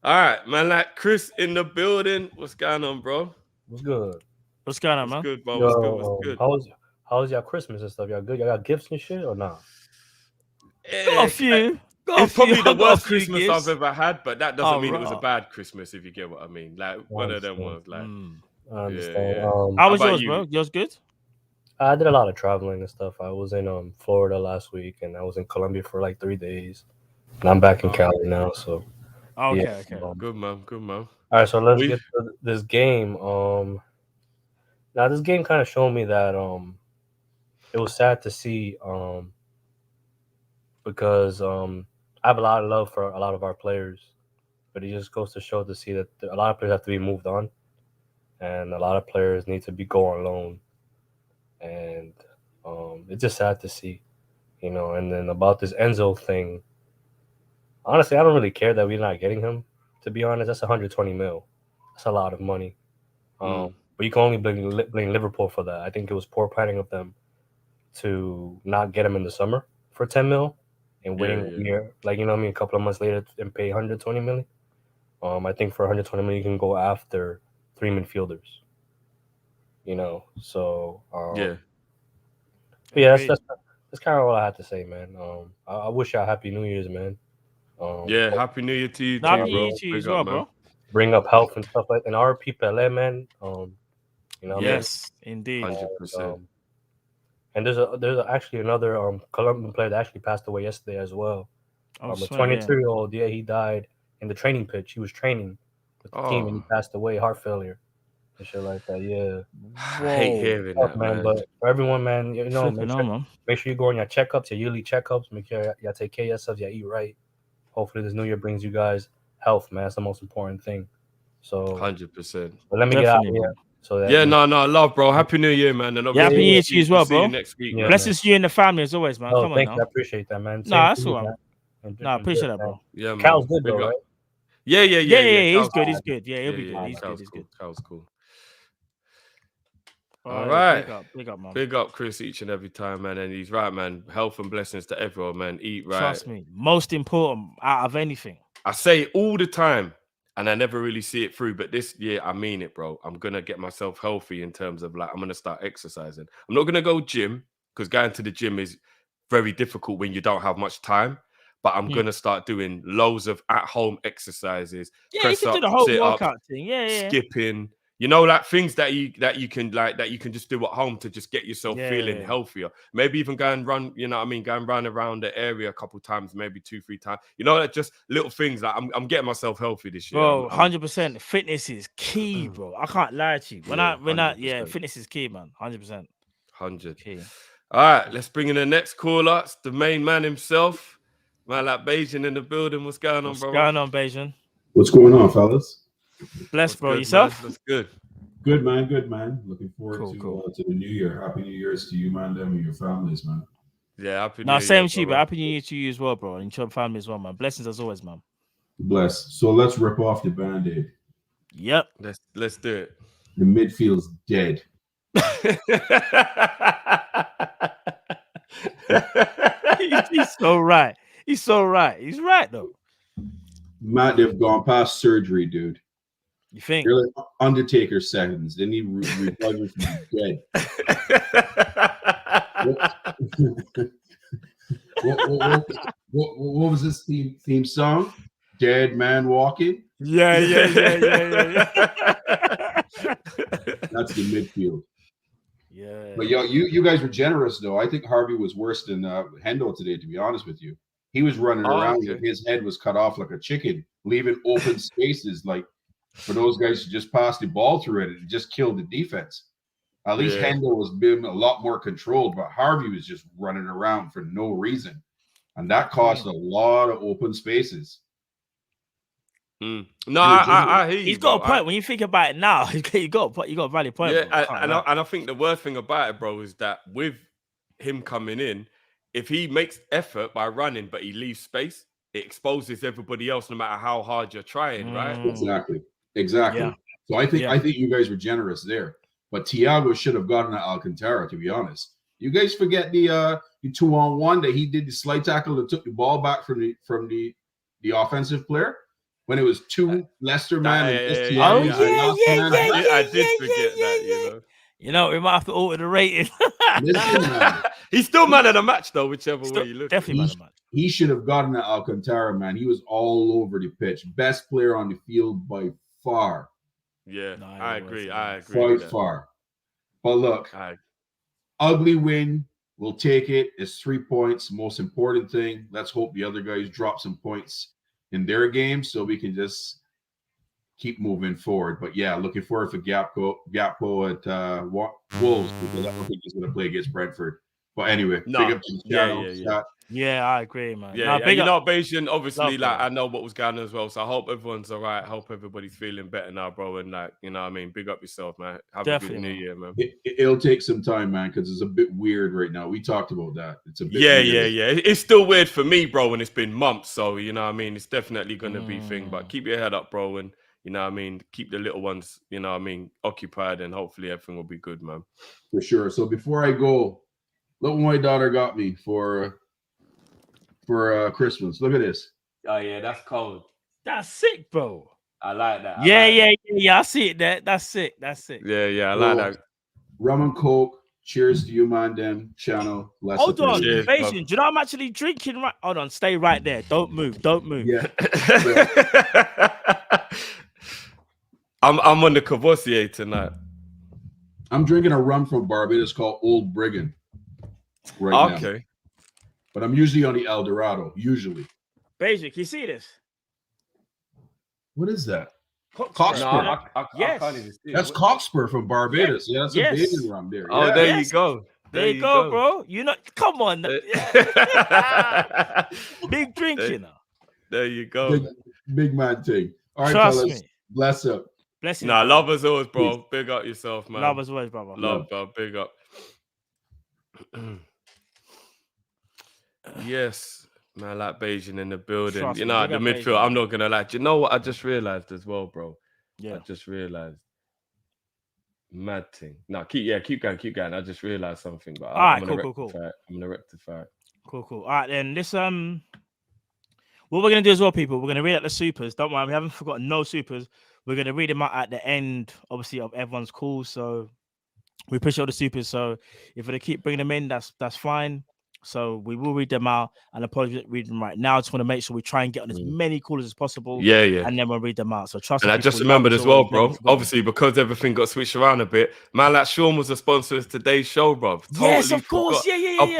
right, man. Like Chris in the building. What's going on, bro? What's good? What's going on, man? Good, bro. What's good? How was y'all Christmas and stuff? Y'all good? Y'all got gifts and shit or not? Got a few. It's probably the worst Christmas I've ever had, but that doesn't mean it was a bad Christmas, if you get what I mean. Like one of them ones, like. I understand. Yeah. How was yours, bro? Yours good? I did a lot of traveling and stuff. I was in Florida last week, and I was in Colombia for like 3 days. And I'm back in Cali now, so. Okay. Good man. All right, so let's get to this game. Now this game kind of showed me that it was sad to see because I have a lot of love for a lot of our players, but it just goes to show to see that a lot of players have to be moved on, and a lot of players need to go on loan, and it's just sad to see, And then about this Enzo thing. Honestly, I don't really care that we're not getting him. To be honest, that's 120 mil. That's a lot of money. But you can only blame Liverpool for that. I think it was poor planning of them to not get him in the summer for 10 mil and waiting a year, a couple of months later and pay 120 million. I think for 120 million, you can go after 3 midfielders. So that's kind of all I had to say, man. I wish y'all happy New Year's, man. Happy New Year to you too, happy bro. New Year to you as well, bro. Bring up health and stuff like that. And RP Pelé, man. Yes, indeed. 100%. And there's actually another Colombian player that actually passed away yesterday as well. A 22-year-old, he died in the training pitch. He was training with the team and he passed away, heart failure and shit like that. Yeah. I hate hearing that, man. But for everyone, man, make sure you go on your checkups, your yearly checkups. Make sure y'all take care of yourselves, y'all eat right. Hopefully this new year brings you guys health, man. That's the most important thing. So 100%. But let me get out of here. So that love, bro. Happy New Year, man. And Happy New Year to you as well, bro. See you next week. Blessings to you and the family as always, man. Come on thank now. you. I appreciate that, man. That's all right. I appreciate that, bro. Yeah, man. Cal's good, though, right? Yeah. He's good. Yeah, he'll be good. He's good. Cal's cool. All right. Big up, man. Big up Chris each and every time, man. And he's right, man. Health and blessings to everyone, man. Eat right. Trust me. Most important out of anything. I say it all the time, and I never really see it through. But this year, I mean it, bro. I'm going to get myself healthy in terms of I'm going to start exercising. I'm not going to go gym because going to the gym is very difficult when you don't have much time. But I'm going to start doing loads of at-home exercises. Yeah, you can do the whole workout thing. Yeah. Skipping. Things that you can just do at home to just get yourself feeling healthier. Maybe even go and run, go and run around the area a couple times, maybe 2-3 times. Just little things that I'm getting myself healthy this year. Bro, 100%. Fitness is key, bro. I can't lie to you. Fitness is key, man. 100%. 100. Key. All right, let's bring in the next caller. It's the main man himself. Man, like Beijing in the building. What's going on, bro? What's going on, Beijing? What's going on, fellas? Bless, bro. Yourself? That's good. Good, man. Good, man. Looking forward to the new year. Happy New Year's to you, man, them and your families, man. Yeah, happy New Year. Same to you, but happy New Year to you as well, bro. And your family as well, man. Blessings as always, man. Bless. So let's rip off the Band-Aid. Yep. Let's do it. The midfield's dead. He's so right. He's so right. He's right, though. Matt, they've gone past surgery, dude. You think? They're like Undertaker seconds. They need recovery from dead. What was this theme song? Dead man walking? Yeah. That's the midfield. Yeah. But you guys were generous, though. I think Harvey was worse than Hendo today, to be honest with you. He was running around with his head was cut off like a chicken, leaving open spaces like for those guys to just pass the ball through it and just kill the defense. At least Hendo was being a lot more controlled, but Harvey was just running around for no reason. And that caused a lot of open spaces. No, I hear you. He's got a point. When you think about it now, you got a valid point. Yeah, and I think the worst thing about it, bro, is that with him coming in, if he makes effort by running, but he leaves space, it exposes everybody else, no matter how hard you're trying, right? Exactly. Yeah. So I think you guys were generous there. But Thiago should have gotten at Alcantara, to be honest. You guys forget the 2-on-1 that he did the slide tackle that took the ball back from the offensive player when it was two Leicester man and Thiago. I did forget that. We might have to alter the rating. Listen, man. He's still man of the match, though, whichever way you look. Definitely man of the match. He should have gotten at Alcantara, man. He was all over the pitch. Best player on the field by far. Yeah, I agree. By far. But look, ugly win. We'll take it. It's 3 points. Most important thing. Let's hope the other guys drop some points in their game so we can just keep moving forward. But yeah, looking forward for Gakpo at Wolves because I don't think he's going to play against Brentford. But anyway, big up to the channel. Yeah, I agree, man. Bayesian, obviously, I know what was going on as well. So I hope everyone's all right. I hope everybody's feeling better now, bro. And big up yourself, man. Have a good new year, man. It'll take some time, man, because it's a bit weird right now. We talked about that. It's a bit weird. It's still weird for me, bro, and it's been months. So, it's definitely going to be a thing. But keep your head up, bro, and, keep the little ones, occupied, and hopefully everything will be good, man. For sure. So before I go, look what my daughter got me for Christmas. Look at this. Oh yeah, that's cold. That's sick, bro. I like that. I see it. That's sick. Yeah, I like that. Rum and Coke. Cheers to you, man. Them channel. Hold on, Beijing. Do you know I'm actually drinking? Right. Hold on. Stay right there. Don't move. Yeah. I'm on the Cavossier tonight. I'm drinking a rum from Barbados called Old Brigand. Right now. Okay. But I'm usually on the El Dorado. Usually. Beijing, can you see this? What is that? Cockspur. No, yes. I can't even see that's Cockspur from Barbados. Yeah, that's a baby rum there. Oh, there you go. There you go, bro. Come on. Big drink, There you go. Big man thing. All right, Trust fellas. me. Bless up. Blessings. Nah, love as always, bro. Peace. Big up yourself, man. Love as always, brother. Love, bro. Big up. Yes, man, like Beijing in the building. Trust the me, midfield. Beijing. I'm not gonna lie. Do you know what I just realized as well, bro? Yeah. I just realized Mad thing. No, keep going. I just realized something, but I'm gonna rectify it. I'm gonna rectify it. Cool. All right, then this what we're gonna do as well, people. We're gonna read out the supers. Don't worry, we haven't forgotten no supers. We're gonna read them out at the end, obviously, of everyone's call. So we appreciate all the supers. So if they keep bringing them in, that's fine. So we will read them out, and apologize for reading them right now. I just want to make sure we try and get on as many callers as possible. Yeah. And then we'll read them out. So trust me. And I just remembered as well, bro. Obviously, because everything got switched around a bit, man, like Sean was a sponsor of today's show, bro. Yes, of course. Yeah.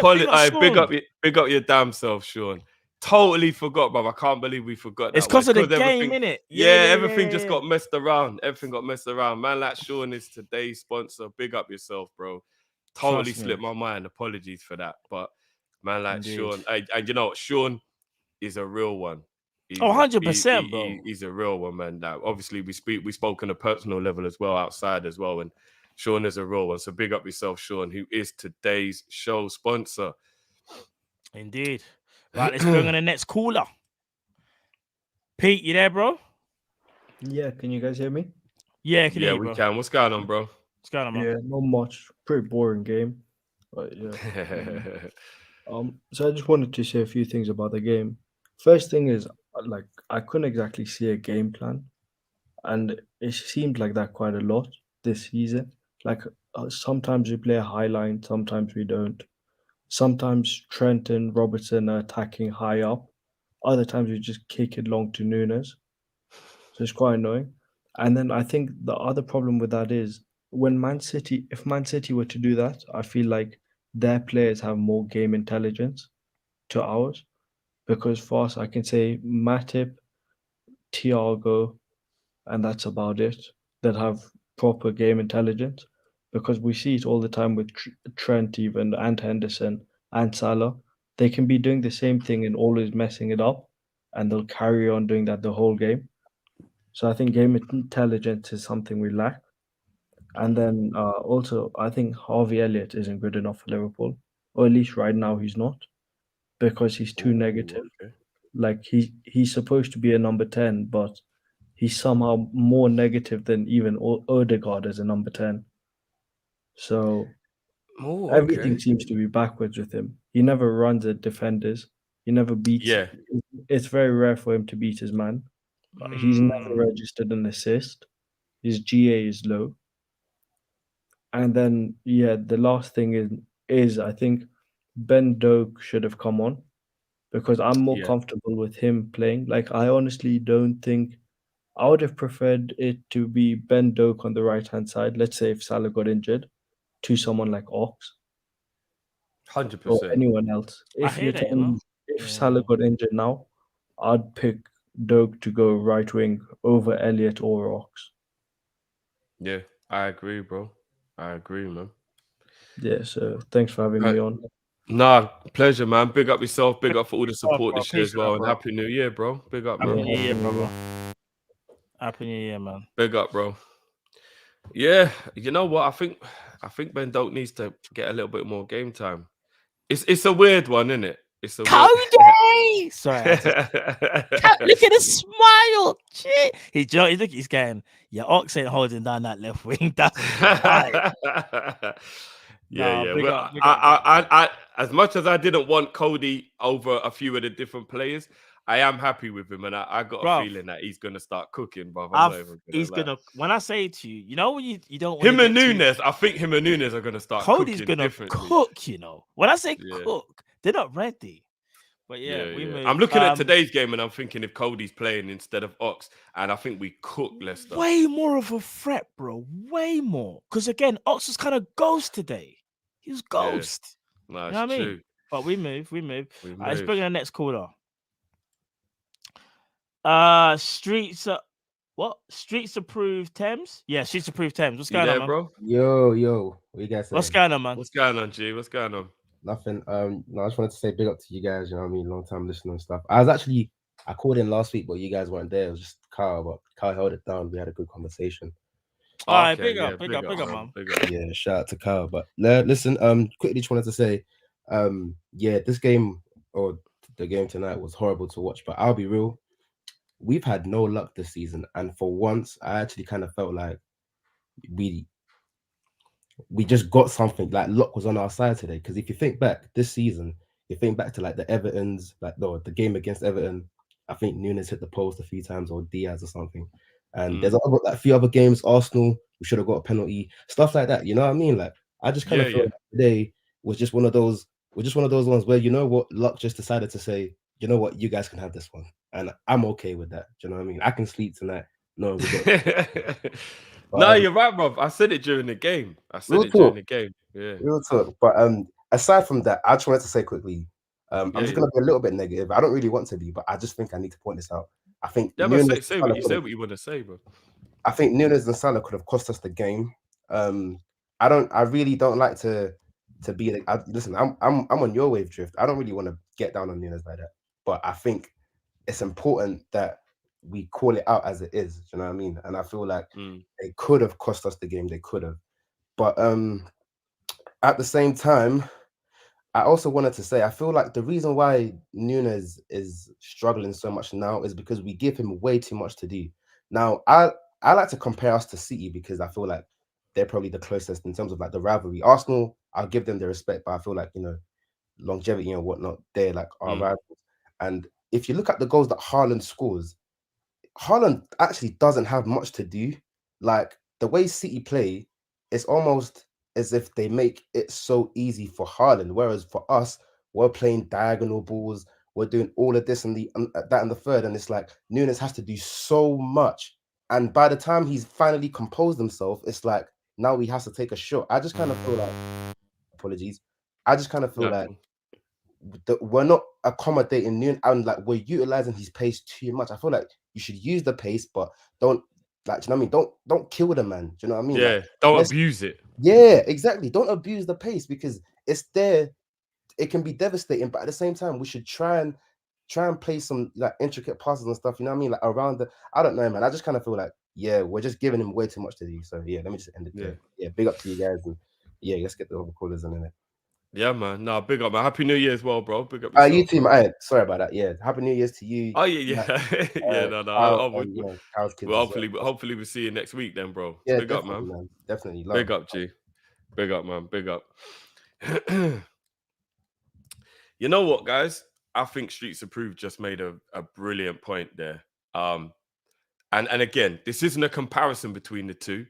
Big up your damn self, Sean. Totally forgot, bro. I can't believe we forgot that. It's because of the game, innit? Everything just got messed around. Everything got messed around. Man, like Sean is today's sponsor. Big up yourself, bro. Totally slipped my mind. Apologies for that. But man, like Sean, and you know what? Sean is a real one. 100%, bro. He's a real one, man. Now, obviously, we spoke on a personal level as well, outside as well. And Sean is a real one. So big up yourself, Sean, who is today's show sponsor. Indeed. Right, let's bring on the next caller. Pete, you there, bro? Yeah, can you guys hear me? Yeah, we can. What's going on, bro? What's going on, man? Yeah, not much. Pretty boring game. But yeah. So I just wanted to say a few things about the game. First thing is, like, I couldn't exactly see a game plan, and it seemed like that quite a lot this season. Like, sometimes we play a high line, sometimes we don't. Sometimes Trent and Robertson are attacking high up. Other times we just kick it long to Nunez. So it's quite annoying. And then I think the other problem with that is if Man City were to do that, I feel like their players have more game intelligence to ours. Because for us, I can say Matip, Thiago, and that's about it, that have proper game intelligence. Because we see it all the time with Trent even, and Henderson, and Salah. They can be doing the same thing and always messing it up, and they'll carry on doing that the whole game. So I think game intelligence is something we lack. And then also, I think Harvey Elliott isn't good enough for Liverpool. Or at least right now he's not. Because he's too negative. Okay. Like, he's supposed to be a number 10, but he's somehow more negative than even Odegaard as a number 10. So everything seems to be backwards with him. He never runs at defenders. He never beats. Yeah. It's very rare for him to beat his man. He's never registered an assist. His GA is low. And then, the last thing is I think Ben Doak should have come on, because I'm more comfortable with him playing. Like, I honestly don't think I would have preferred it to be Ben Doak on the right-hand side. Let's say if Salah got injured, to someone like Ox. 100%. Or anyone else. If Salah got injured now, I'd pick Doak to go right wing over Elliott or Ox. Yeah, I agree, bro. I agree, man. Yeah, so thanks for having me on. Nah, pleasure, man. Big up yourself. Big up for all the support this year as well. And Happy New Year, bro. Big up, man. Happy New Year, brother. Happy New Year, man. Big up, bro. Yeah, you know what? I think Ben Doak needs to get a little bit more game time. It's a weird one, isn't it? It's a Cody! Sorry. Look at the smile. Shit. He's going, Ox ain't holding down that left wing. That's right. I as much as I didn't want Cody over a few of the different players, I am happy with him, and I got a feeling that he's gonna start cooking, bro. When I say to you, when you don't him and Nunez, I think him and Nunez are gonna start. Cody's gonna cook, When I say cook, they're not ready. But we move. I'm looking at today's game, and I'm thinking if Cody's playing instead of Ox, and I think we cook Leicester. Way more of a threat, bro. Way more. Because again, Ox was kind of ghost today. He was ghost. No, you know what I mean? But we move. Let's bring in the next caller. Streets approved Thames? Yeah, Streets approved Thames. What's going on, man? Bro? Yo, what you guys saying? What's going on, man? What's going on, G? What's going on? Nothing. No, I just wanted to say big up to you guys, you know what I mean? Long time listening and stuff. I called in last week, but you guys weren't there. It was just Kyle, but Kyle held it down. We had a good conversation. All right, big up, man. Yeah, shout out to Kyle. But listen, quickly just wanted to say, this game or the game tonight was horrible to watch, but I'll be real. We've had no luck this season, and for once, I actually kind of felt like we we just got something. Like luck was on our side today. Because if you think back this season, you think back to like the Evertons, like the game against Everton. I think Nunez hit the post a few times, or Diaz or something. And there's a few other games. Arsenal, we should have got a penalty, stuff like that. You know what I mean? Like I just kind of feel like today was just one of those. Ones where you know what, luck just decided to say, you know what, you guys can have this one, and I'm okay with that. Do you know what I mean? I can sleep tonight. No, no, you're right, bro. I said it during the game. Yeah, real talk. But aside from that, I just wanted to say quickly. I'm just gonna be a little bit negative. I don't really want to be, but I just think I need to point this out. I think say what you want to say, bro. I think Nunez and Salah could have cost us the game. I really don't like to be listen. I'm on your wave drift. I don't really want to get down on Nunez like that, but I think it's important that we call it out as it is. You know what I mean? And I feel like they could have cost us the game. They could have, but at the same time, I also wanted to say I feel like the reason why Nunez is struggling so much now is because we give him way too much to do. Now, I like to compare us to City because I feel like they're probably the closest in terms of like the rivalry. Arsenal, I'll give them the respect, but I feel like, you know, longevity and whatnot, they're like our rivals. And if you look at the goals that Haaland scores, Haaland actually doesn't have much to do. Like the way City play, it's almost as if they make it so easy for Haaland, whereas for us, we're playing diagonal balls, we're doing all of this and that and the third, and it's like Nunez has to do so much. And by the time he's finally composed himself, it's like now he has to take a shot. I just kind of feel like, apologies, I just kind of feel like we're not accommodating Nunez and like we're utilizing his pace too much. I feel like you should use the pace, but don't, like, do you know what I mean? Don't kill the man. Do you know what I mean? Yeah, like, don't abuse it. Yeah, exactly. Don't abuse the pace because it's there. It can be devastating, but at the same time, we should try and play some like intricate passes and stuff. You know what I mean? Like around the, I don't know, man. I just kind of feel like, yeah, we're just giving him way too much to do. So yeah, let me just end it there. Yeah, big up to you guys, and yeah, let's get the other callers in it. Yeah, man. No, big up, man. Happy New Year as well, bro. Big up. You too, man. Sorry about that. Yeah, Happy New Year's to you. Oh yeah. Hopefully we'll see you next week then, bro. Yeah, big up, man. Definitely. Big up, G. Big up, man. Big up. You know what, guys? I think Streets Approved just made a brilliant point there. And again, this isn't a comparison between the two.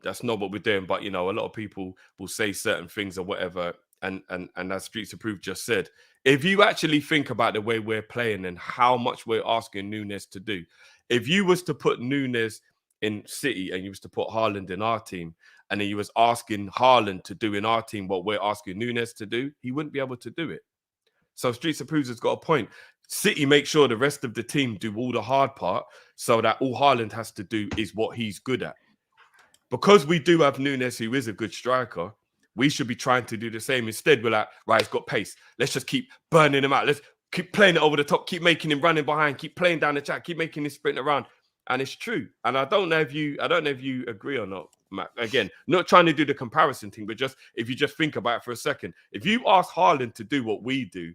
That's not what we're doing. But you know, a lot of people will say certain things or whatever. And as Streets Approved just said, if you actually think about the way we're playing and how much we're asking Nunez to do, if you was to put Nunez in City and you was to put Haaland in our team, and then you was asking Haaland to do in our team what we're asking Nunez to do, he wouldn't be able to do it. So Streets Approved has got a point. City make sure the rest of the team do all the hard part so that all Haaland has to do is what he's good at. Because we do have Nunez, who is a good striker, we should be trying to do the same. Instead, we're like, right, he's got pace. Let's just keep burning him out. Let's keep playing it over the top, keep making him running behind, keep playing down the track, keep making him sprint around. And it's true. And I don't know if you agree or not, Matt. Again, not trying to do the comparison thing, but just if you just think about it for a second. If you ask Haaland to do what we do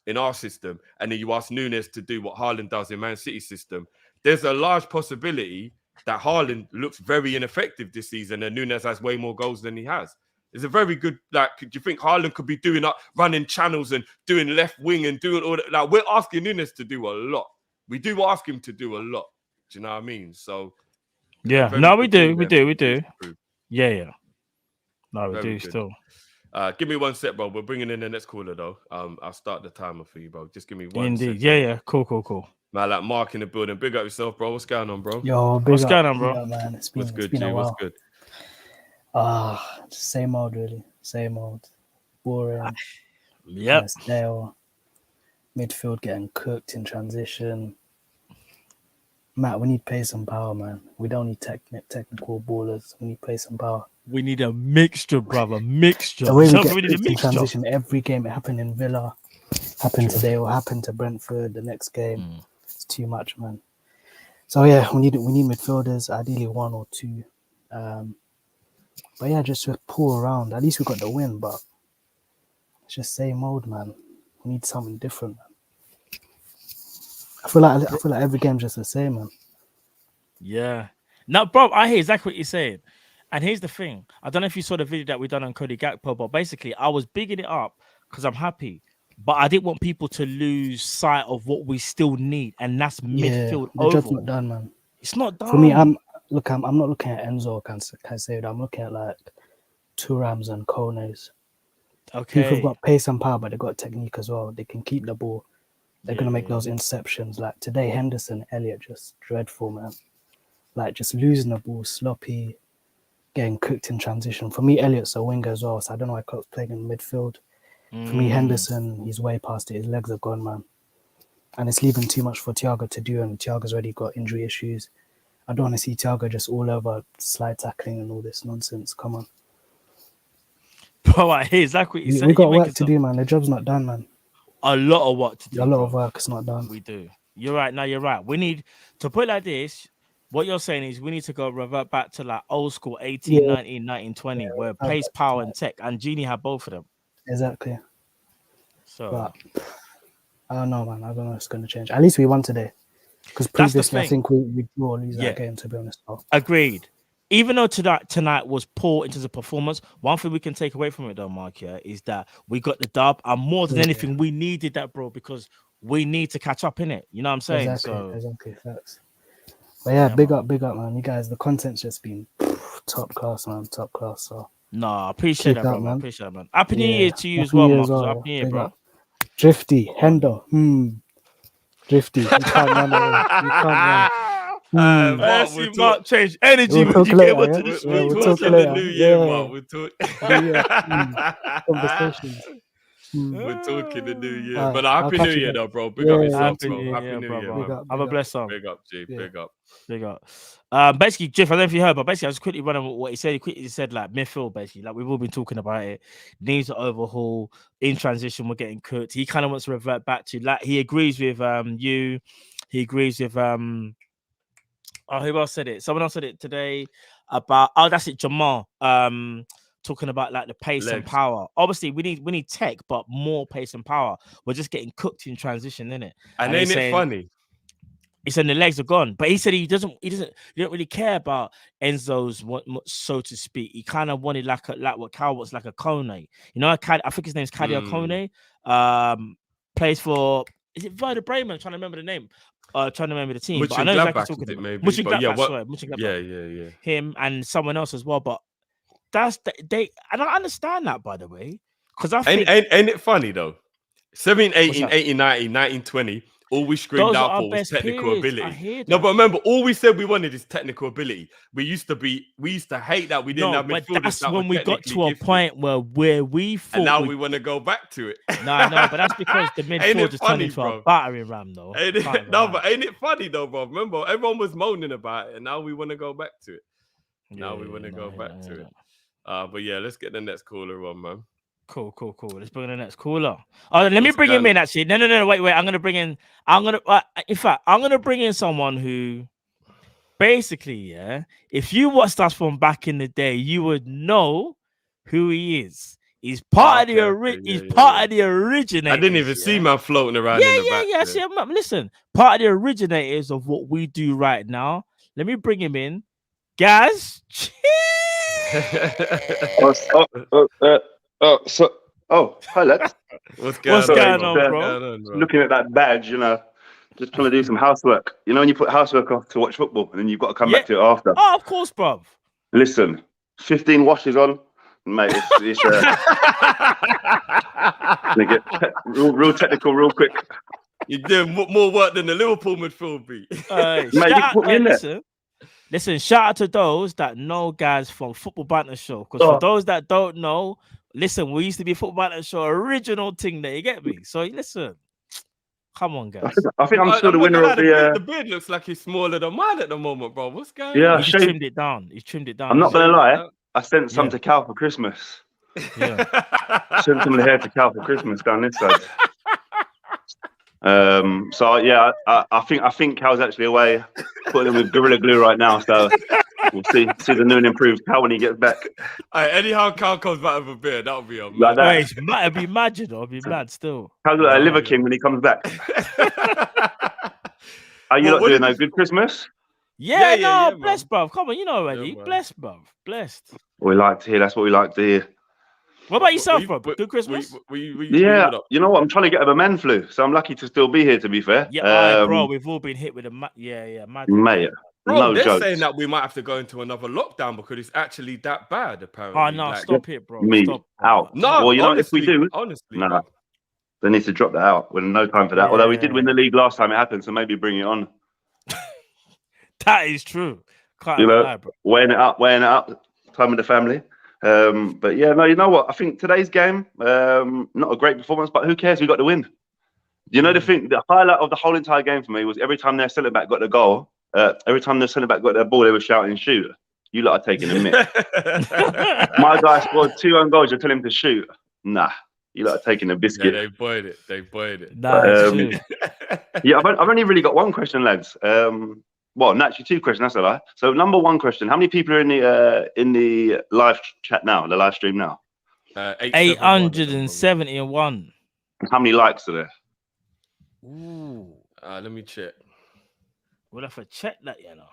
in our system, and then you ask Nunez to do what Haaland does in Man City's system, there's a large possibility that Haaland looks very ineffective this season and Nunez has way more goals than he has. It's a very good, like, do you think Haaland could be doing up, running channels and doing left wing and doing all that? Like, we're asking Nunez to do a lot. We do ask him to do a lot. Do you know what I mean? So, yeah, no, we do. Yeah. No, we do still. Give me 1 sec, bro. We're bringing in the next caller, though. I'll start the timer for you, bro. Just give me 1 second. Yeah. Cool. Man, like Mark in the building. Big up yourself, bro. What's going on, bro? Yo, what's going on, bro? Man. It's been a while. What's good? Just same old, really. Same old. Boring. Yep. Stale. Midfield getting cooked in transition. Matt, we need pace and power, man. We don't need technical ballers. We need pace and power. We need a mixture, brother. Mixture. The way we get in transition every game. It happened in Villa. Happened today or happened to Brentford the next game. It's too much, man. So yeah, we need midfielders, ideally 1 or 2. But yeah, just to pull around. At least we got the win, but it's just same old, man. We need something different, man. I feel like every game's just the same, man. Yeah. Now, bro, I hear exactly what you're saying. And here's the thing. I don't know if you saw the video that we done on Cody Gakpo, but basically I was bigging it up because I'm happy. But I didn't want people to lose sight of what we still need, and that's midfield. The job's not done, man. It's not done. For me, I'm not looking at Enzo Caicedo. I'm looking at like Thuram's and Kone's. Okay. People have got pace and power, but they've got technique as well. They can keep the ball. They're gonna make those interceptions. Like today, Henderson, Elliott, just dreadful, man. Like just losing the ball, sloppy, getting cooked in transition. For me, Elliott's a winger as well, so I don't know why Klopp's playing in midfield. For me, Henderson, he's way past it. His legs are gone, man. And it's leaving too much for Thiago to do, and Thiago's already got injury issues. I don't want to see Thiago just all over slide tackling and all this nonsense. Come on. Bro, I hear exactly what you said. We got work to do, man. The job's not done, man. A lot of work to do. A lot of work is not done. We do. You're right. No, you're right. We need to put it like this. What you're saying is we need to revert back to like old school 18, 19, 19, 20, where pace, power, and tech. And Genie had both of them. Exactly. So, but I don't know, man. I don't know if it's going to change. At least we won today. Because previously, I think we will lose that game, to be honest. Agreed. Even though tonight was poor in terms of performance, one thing we can take away from it, though, Mark, is that we got the dub. And more than anything, we needed that, bro, because we need to catch up in it. You know what I'm saying? Exactly. Facts. But yeah, big up, man. You guys, the content's just been top class, man. Top class. So. No, I appreciate that, bro. Man. Appreciate that, man. Happy New Year to you as well, Mark. Happy New Year, bro. Drifty, Hendo. Drifty. You can't run away. You can't run. Mark change energy when you get to this week. We'll talk in the new year, Mark. We'll talk. Conversations. We're talking the new year. But happy new year, though, bro. Big up yourself, bro. Happy new year. Have a blessed one. Big up, G. Big up. Big up. Basically, Jeff, I don't know if you heard, but basically, I was quickly running what he said. He quickly said, like, midfield, basically. Like, we've all been talking about it. Needs to overhaul. In transition, we're getting cooked. He kind of wants to revert back to, like, he agrees with you. He agrees with, who else said it? Someone else said it today about, that's it, Jamal. Talking about like the pace and power. Obviously, we need tech, but more pace and power. We're just getting cooked in transition, innit? And ain't it funny? He said the legs are gone, but he said he don't really care about Enzo's, so to speak. He kind of wanted like what Cal was, like a Kone. You know, I think his name's Kadia Kone. Plays for, is it Werder Bremen? I'm trying to remember the name. Trying to remember the team. But I know exactly talking about. Yeah. Him and someone else as well, but. I don't understand that, by the way, because I think ain't it funny though? 17, 18, 18, 19, 19, 20. All we screamed out for was technical ability. No, but remember, all we said we wanted is technical ability. We used to hate that we didn't have midfielders. But that's when we got to a point where we thought, and now we want to go back to it. No, but that's because the midfield just turned into a battering ram, though. But ain't it funny though, bro? Remember, everyone was moaning about it, and now we want to go back to it. But yeah, let's get the next caller on, man. Cool. Let's bring in the next caller. Let me bring him in. Actually, no. Wait. I'm gonna bring in. I'm gonna bring in someone who, basically, if you watched us from back in the day, you would know who he is. He's part of the originators. I didn't even see man floating around. Yeah. See, listen, part of the originators of what we do right now. Let me bring him in, guys. Hi, lads. What's going on, bro? Looking at that badge, just trying to do some housework. You know when you put housework off to watch football and then you've got to come back to it after? Oh, of course, bruv. Listen, 15 washes on, mate. It's get real technical, real quick. You're doing more work than the Liverpool midfield beat. Mate, you put me in there. Listen, shout out to those that know guys from Football Banter Show. Because for those that don't know, listen, we used to be Football Banter Show original thing there. You get me? So listen, come on, guys. I think I'm still the winner of the beard looks like he's smaller than mine at the moment, bro. What's going on? Yeah, he's trimmed it down. I'm not gonna lie. I sent some to Cal for Christmas. Yeah. Sent some of the hair to Cal for Christmas down this side. So yeah, I think Cal's actually away, putting him with Gorilla Glue right now. So we'll see the new and improved Cal when he gets back. Anyhow, Cal comes back with a beard, that'll be a like that. It'd be mad, I'll be mad still. Cal's like a Liver King when he comes back. Are you not doing a good Christmas? Blessed, bruv. Come on, you know already. Blessed, bruv. Blessed. We like to hear. That's what we like to hear. What about yourself, bro? Good Christmas? Yeah, you know what? I'm trying to get over man flu, so I'm lucky to still be here, to be fair. Yeah, bro, we've all been hit with a mad mate. Bro, no they're jokes. saying that we might have to go into another lockdown because it's actually that bad, apparently. Oh, no, stop it, bro. Me, stop, out. No, well, you know, honestly, if we do, honestly, no, they need to drop that out. We're no time for that. Yeah. Although we did win the league last time it happened, so maybe bring it on. That is true. Can't lie, bro. Weighing it up, time with the family. But yeah, no, you know what? I think today's game, not a great performance, but who cares? We got the win. You know, the highlight of the whole entire game for me was every time their centre back got the goal, every time their centre back got their ball, they were shouting, "Shoot!" You lot are taking a mick. My guy scored 2 own goals. You tell him to shoot. Nah, you lot are taking a biscuit. Yeah, they boyed it. Nah, yeah, I've only really got one question, lads. Well, actually 2 questions. That's a lie. So, number 1 question: how many people are in the live chat now? The live stream now? 871. How many likes are there? Ooh, let me check. We'll have to check that, you know.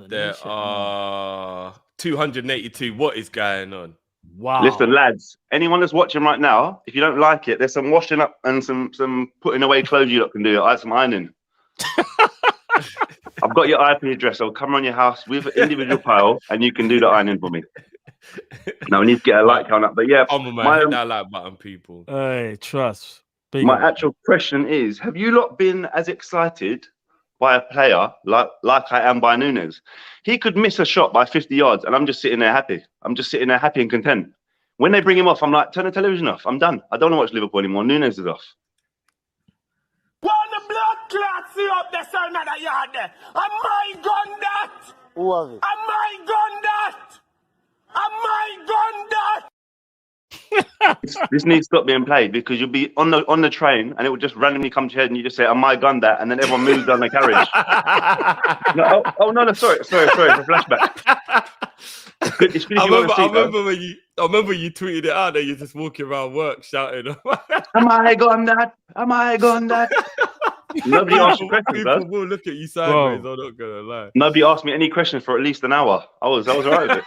There are 282. What is going on? Wow. Listen, lads, anyone that's watching right now, if you don't like it, there's some washing up and some putting away clothes you lot can do. I have some ironing. I've got your IP address. I'll come around your house with an individual pile and you can do the ironing for me. Now we need to get a like count up. But yeah, hit that like button, people. Hey, trust. My actual question is, have you lot been as excited by a player like I am by Nunez? He could miss a shot by 50 yards and I'm just sitting there happy. I'm just sitting there happy and content. When they bring him off, I'm like, turn the television off. I'm done. I don't want to watch Liverpool anymore. Nunez is off. One the blood clot see up there, sir, another yard there. Am I gun that? Who was it? Am I gun that? Am I gun that? This needs to stop being played because you'll be on the train and it will just randomly come to your head and you just say, "Am I gun that?" and then everyone moves down the carriage. No, sorry for flashback. I remember you tweeted it out and you're just walking around work shouting, "Am I gun that? Am I gun that?" Nobody asked you questions, people will look at you sideways. I'm not gonna lie. Nobody asked me any questions for at least an hour. I was alright with it.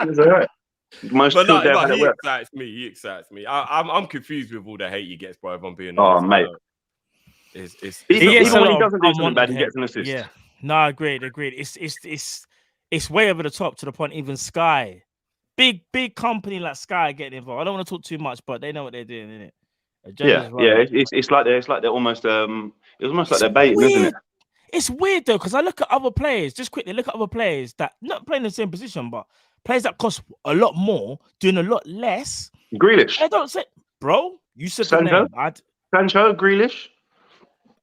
It was alright. He excites me. I'm confused with all the hate he gets, bro. If I'm being honest, mate. Even when he doesn't do something bad, he gets an assist. Yeah, no, agreed. It's way over the top to the point. Even Sky, big company like Sky getting involved. I don't want to talk too much, but they know what they're doing, innit? It's like they're almost it's almost like they're baiting, isn't it? It's weird though, because I look at other players. Just quickly look at other players that not playing in the same position, but players that cost a lot more, doing a lot less. Grealish. I don't say, bro. You said Sancho. The name. Sancho, Grealish.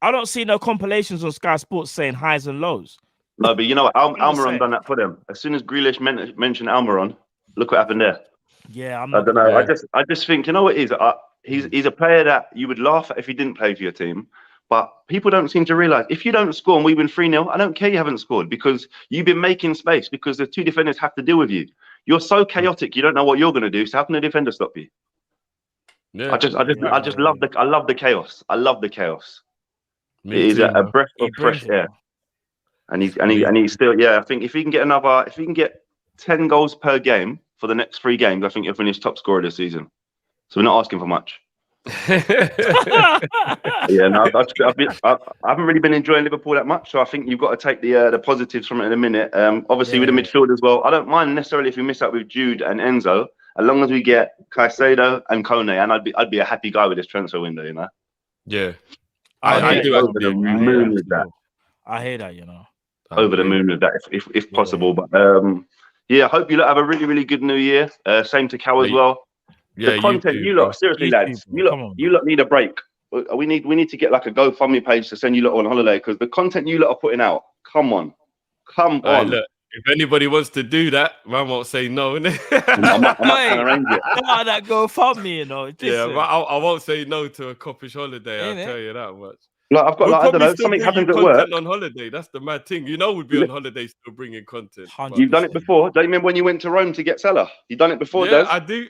I don't see no compilations on Sky Sports saying highs and lows. No, but you know what? Almiron done that for them. As soon as Grealish mentioned Almiron, look what happened there. Yeah, I don't know. I just think, you know what it is? He's a player that you would laugh at if he didn't play for your team. But people don't seem to realise, if you don't score and we win 3-0, I don't care you haven't scored because you've been making space because the 2 defenders have to deal with you. You're so chaotic, you don't know what you're going to do. So how can the defender stop you? Yeah, I love the chaos. I love the chaos. It is a breath of fresh air. And he's still, I think if he can get 10 goals per game for the next 3 games, I think he'll finish top scorer this season. So we're not asking for much. I haven't really been enjoying Liverpool that much, so I think you've got to take the positives from it in a minute. Obviously, with the midfield as well, I don't mind necessarily if we miss out with Jude and Enzo, as long as we get Caicedo and Kone, and I'd be a happy guy with this transfer window, you know. Yeah, I do over the moon with that. I hear that, you know. Over the moon with that, if possible. But I hope you lot have a really, really good New Year. Same to Kal as well. Yeah, the content you lot, seriously, lads, you lot need a break. We need to get like a GoFundMe page to send you lot on holiday because the content you lot are putting out. Come on. Look, if anybody wants to do that, man won't say no. I might arrange it. That GoFundMe, you know. But I won't say no to a Kopish holiday. I'll tell you that much. Like I've got, I don't know, something happens at work. On holiday, that's the mad thing. You know, we'd be on holiday still bringing content. You've done it before. Don't you remember when you went to Rome to get Salah? You've done it before, Des? I do,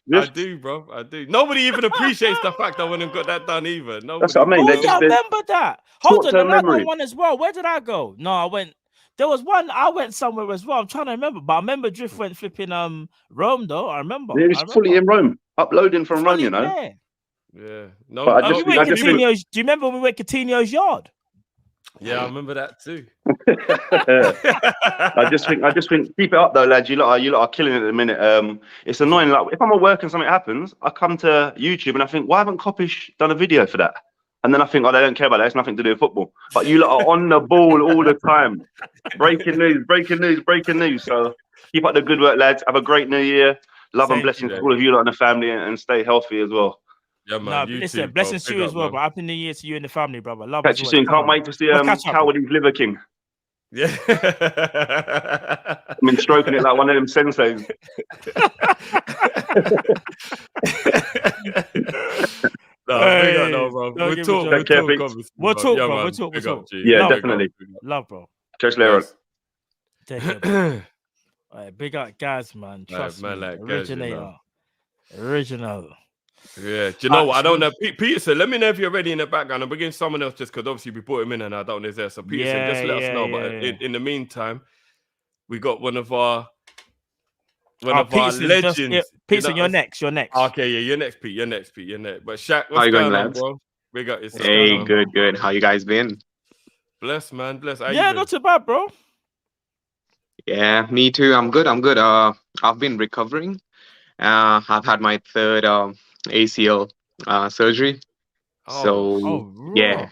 bro. I do. Nobody even appreciates the fact I went and got that done either. That's what I mean. I remember that. Hold on, another one as well. Where did I go? No, I went. There was one I went somewhere as well. I'm trying to remember, but I remember Drift went flipping Rome though. I remember. It was fully in Rome, uploading from Rome, you know. Yeah. Yeah. No, But no, I just think do you remember when we went Coutinho's yard? Yeah, I remember that too. I just think keep it up though, lads. You lot are killing it at the minute. It's annoying. Like if I'm at work and something happens, I come to YouTube and I think, why haven't Kop-Ish done a video for that? And then I think, oh, they don't care about that. It's nothing to do with football. But you lot are on the ball all the time. Breaking news. So keep up the good work, lads. Have a great new year. Love and blessings to all of you lot and the family, and stay healthy as well. Yeah, man. No, listen, too, blessings to you as well, man. bro. Happy New Year to you and the family, brother. Love Catch you soon. Can't wait to see Cowardy's Liver King. Yeah. I mean, stroking it like one of them senseis. No, bro. We'll talk. We'll talk. Yeah, definitely. Love, bro. Catch you later. Take care, bro. All right, big up guys, man. Trust me. like Originator. Original. Yeah, do you know what? I don't know. Peterson, let me know if you're ready in the background. I'm bringing someone else just because obviously we brought him in and I don't know if there. So Peterson, just let us know. But in the meantime, we got one of our legends. Peterson, you're next. Okay, yeah, you're next, Pete. You're next. But Shaq, how you going, lads? Bro? We got yourself. Hey, good. How you guys been? Bless, man. Bless. Yeah, not too bad, bro. Yeah, me too. I'm good. I've been recovering. I've had my third ACL surgery. Yeah,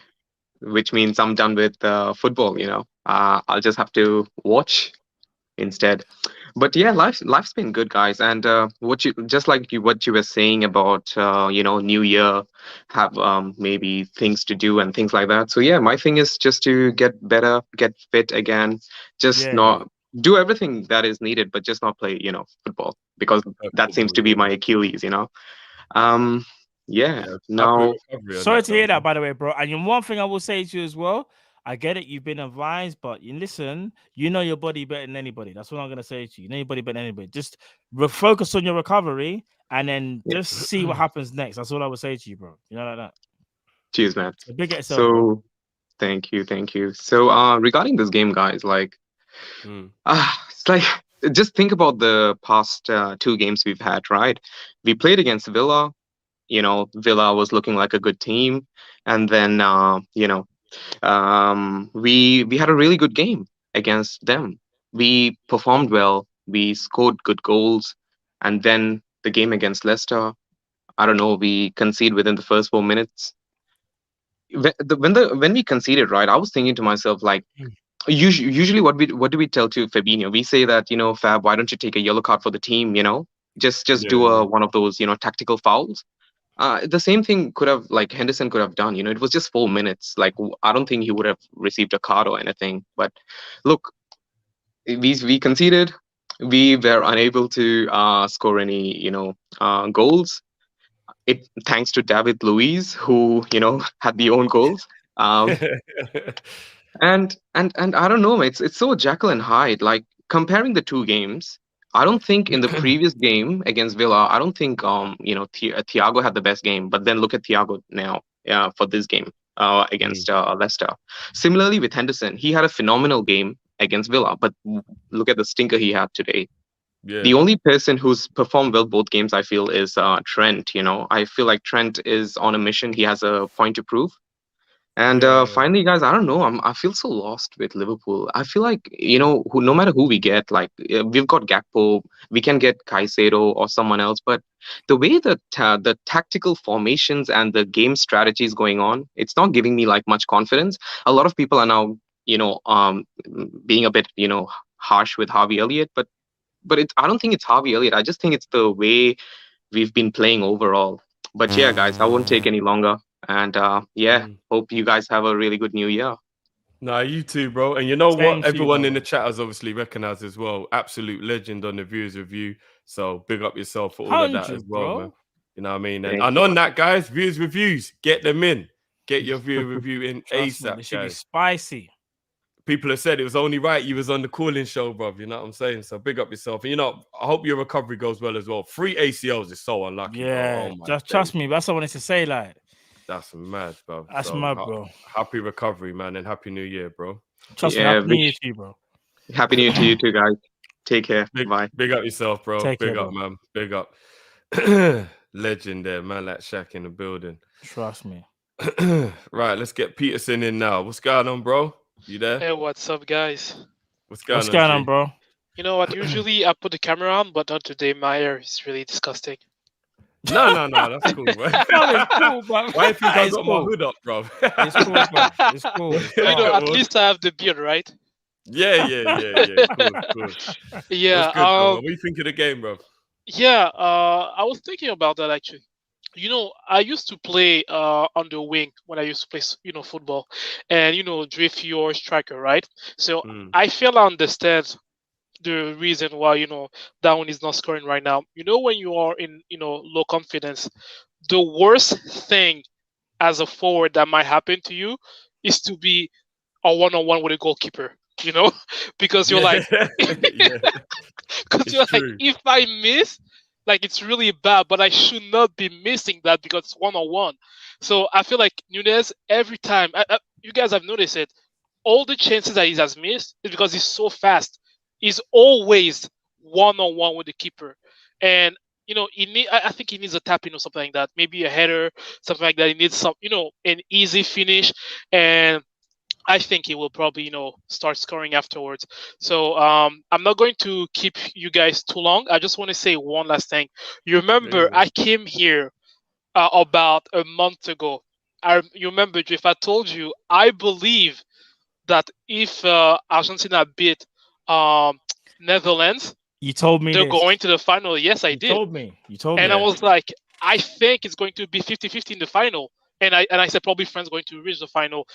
which means I'm done with football. You know, I'll just have to watch instead. But yeah, life's been good, guys. And what you were saying about New Year, have maybe things to do and things like that. So yeah, my thing is just to get better, get fit again, not do everything that is needed, but just not play football, because that seems to be my Achilles. Now, sorry to hear that, by the way, bro. And one thing I will say to you as well, I get it, you've been advised, but you listen, you know your body better than anybody. That's what I'm gonna say to you. You know your body better than anybody. Just focus on your recovery and then just see what happens next. That's all I would say to you, bro. You know, like that. Cheers, man. So big at yourself, so bro. thank you. So regarding this game, guys, it's like, just think about the past 2 games we've had, right? We played against Villa. Villa was looking like a good team, and then we had a really good game against them. We performed well. We scored good goals, and then the game against Leicester, I don't know, we conceded within the first 4 minutes. When we conceded, right, I was thinking to myself, like, usually what do we tell to Fabinho? We say that, Fab, why don't you take a yellow card for the team? Just do one of those tactical fouls. The same thing Henderson could have done. It was just 4 minutes. Like, I don't think he would have received a card or anything. But look, we conceded. We were unable to score any goals. Thanks to David Luiz, who had the own goals. And I don't know, it's so Jekyll and Hyde. Like, comparing the 2 games, I don't think in the previous game against Villa, I don't think Thiago had the best game. But then look at Thiago now for this game against Leicester. Similarly with Henderson, he had a phenomenal game against Villa, but look at the stinker he had today. Yeah. The only person who's performed well both games, I feel, is Trent. I feel like Trent is on a mission. He has a point to prove. And finally, guys, I don't know. I feel so lost with Liverpool. I feel like, no matter who we get, like, we've got Gakpo, we can get Caicedo or someone else. But the way that the tactical formations and the game strategy is going on, it's not giving me like much confidence. A lot of people are now, being a bit, harsh with Harvey Elliott. But I don't think it's Harvey Elliott. I just think it's the way we've been playing overall. But yeah, guys, I won't take any longer. And hope you guys have a really good new year. Nah, you too, bro. And you know what? Everyone in the chat has obviously recognized as well. Absolute legend on the Viewers Review. So big up yourself for all of that as well, bro. Man. You know what I mean? And on that, guys, Viewers Reviews, get them in. Get your Viewer Review in ASAP. It should be spicy. People have said it was only right you was on the Kall-In show, bro. You know what I'm saying? So big up yourself. And I hope your recovery goes well as well. 3 ACLs is so unlucky. Yeah, just trust me. That's what I wanted to say, like. That's mad, bro. That's mad, bro. Happy recovery, man, and happy new year, bro. Trust me, happy new year to you, bro. Happy New Year to you too, guys. Take care. Bye. Big up yourself, bro. Take big care, up, bro. man. Big up. Legend there, man. Like Shaq in the building. Trust me. Right, let's get Peterson in now. What's going on, bro? You there? Hey, what's up, guys? What's going on, bro? You know what? Usually I put the camera on, but not today. My hair is really disgusting. No, that's cool, bro. It's cool, bro. Why think I got my hood up, bro? It's cool, bro. It's cool. You know, at least I have the beard, right? Yeah. Cool. Yeah. Good, bro. What do you think of the game, bro? Yeah. I was thinking about that actually. You know, I used to play on the wing when I used to play, football, and Drift, your striker, right? So I feel I understand the reason why Darwin is not scoring right now. When you are in low confidence, the worst thing as a forward that might happen to you is to be a one-on-one with a goalkeeper. Because you're like, because you're like, if I miss, like it's really bad, but I should not be missing that because it's one-on-one. So I feel like Nunez every time, you guys have noticed it, all the chances that he has missed is because he's so fast. He's always one-on-one with the keeper, and I think he needs a tap in or something like that, maybe a header, something like that. He needs some, an easy finish, and I think he will probably, start scoring afterwards. So I'm not going to keep you guys too long. I just want to say one last thing. You remember I came here about a month ago. You remember, if I told you, I believe that if Argentina beat Netherlands, you told me they're this. going to the final. Yes, I did. You told me. And I was like, I think it's going to be 50-50 in the final. And I said probably France going to reach the final.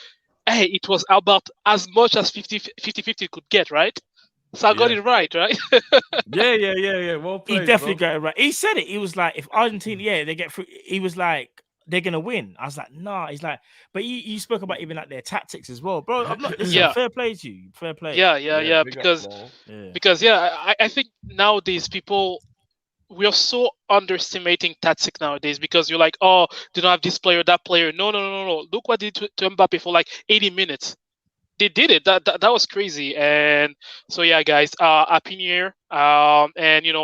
Hey, it was about as much as 50-50 could get, right? So I got it right? Yeah. Well played, he definitely got it right. He said it. He was like, if Argentina, they get through, he was like, they're gonna win. I was like, nah. He's like, but you spoke about even like their tactics as well, bro. I'm not. Listen, fair play to you. Fair play. Yeah. Because I think nowadays we are so underestimating tactics nowadays because you're like, oh, they don't have this player, that player. No. Look what they did to Mbappe for like 80 minutes. They did it. That was crazy. And so yeah, guys, happy New Year. And happy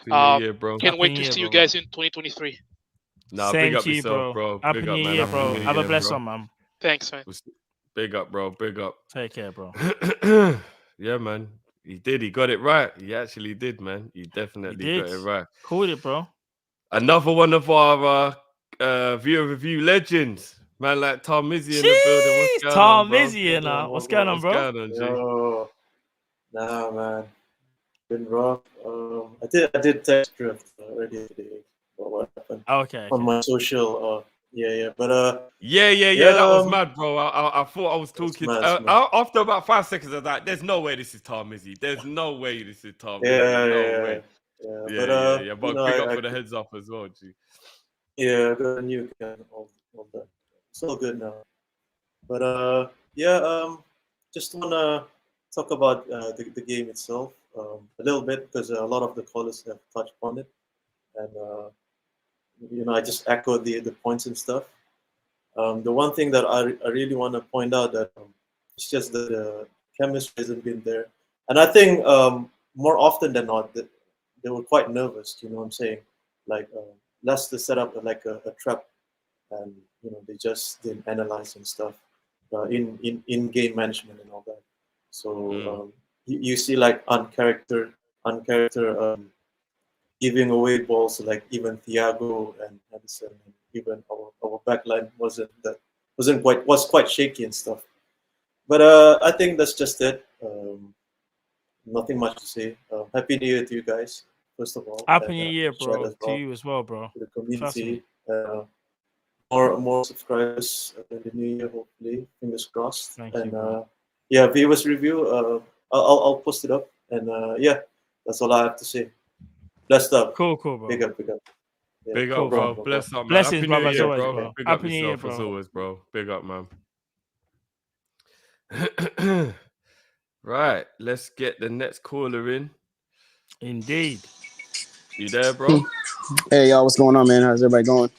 New Year, bro. Can't wait to see you guys in 2023. Nah, same big up to you, yourself, bro. Happy Big New up, man. Year, bro. Have a blessed one, man. Thanks, man. Big up, bro. Big up. Take care, bro. Yeah, man. He did. He got it right. He actually did, man. He definitely got it right. Called it, bro. Another one of our viewer review legends, man, like Tom Mizzy in the building. What's going on, bro? Mizzy, what's going on, bro? What's going on, G? Yo, nah, man. Been rough. I did text Drift already today about what happened. Okay. On my social. But yeah. That was mad, bro. I thought I was talking. After about 5 seconds, I was like, "There's no way this is Tom Mizzy. There's no way this is Tom Mizzy. Yeah. But big up for the heads up as well, G. Yeah, I got a new account. All done. It's all good now. But just wanna talk about the game itself a little bit because a lot of the callers have touched on it, and I just echoed the points and stuff. The one thing that I really want to point out that it's just that the chemistry hasn't been there, and I think more often than not that they were quite nervous. You know what I'm saying? Like Leicester set up like a trap, and they just didn't analyze and stuff in game management and all that. So you see like uncharacter giving away balls, like even Thiago and Henderson, and even our backline was quite shaky and stuff. But I think that's just it. Nothing much to say. Happy New Year to you guys, first of all. Happy New Year, bro. To you as well, bro. To the community. More subscribers in the new year, hopefully. Fingers crossed. Thank you. Viewers review. I'll post it up. And that's all I have to say. Blessed up. Cool, bro. Big up. Yeah, big up, bro. Bless up, man. Blessings, Happy New Year, always, bro. Big Happy up New Year, yourself bro. as always, bro. Big up, man. Right, let's get the next caller in. Indeed. You there, bro? Hey, y'all, what's going on, man? How's everybody going?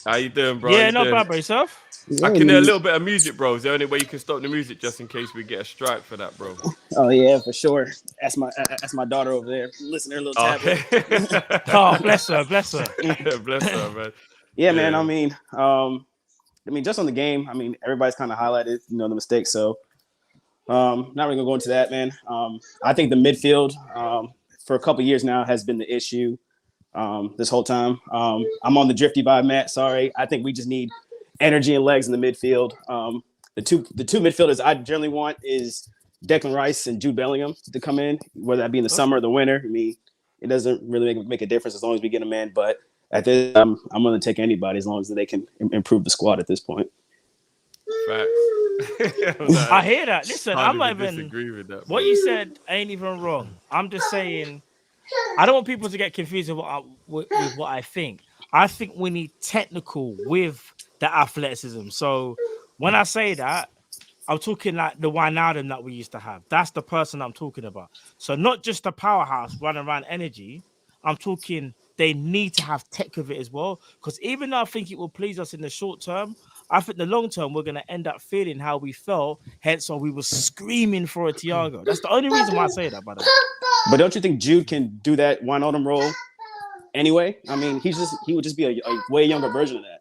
How you doing, bro? Yeah, not bad, bro. Yourself? I can hear a little bit of music, bro. Is there any way you can stop the music just in case we get a strike for that, bro? Oh yeah, for sure. That's my daughter over there. Listen to her little tablet. Oh, bless her, bless her, man. Yeah, man. I mean, just on the game. I mean, everybody's kind of highlighted, the mistakes. So, not really gonna go into that, man. I think the midfield, for a couple years now, has been the issue. This whole time. I'm on the drifty vibe, Matt. Sorry. I think we just need energy and legs in the midfield. The two midfielders I generally want is Declan Rice and Jude Bellingham to come in, whether that be in the summer or the winter. I mean, it doesn't really make a difference as long as we get them in. But at this, I'm going to take anybody as long as they can improve the squad at this point. Facts. I hear that. Listen, I'm not even disagree with that. What you said ain't even wrong. I'm just saying. I don't want people to get confused with what I think. I think we need technical with the athleticism. So when I say that, I'm talking like the Wijnaldum that we used to have. That's the person I'm talking about. So not just the powerhouse running around energy. I'm talking they need to have tech with it as well. Because even though I think it will please us in the short term, I think the long term we're going to end up feeling how we felt. Hence why we were screaming for a Thiago. That's the only reason why I say that, by the way. But don't you think Jude can do that Wijnaldum role anyway? I mean, he would just be a way younger version of that.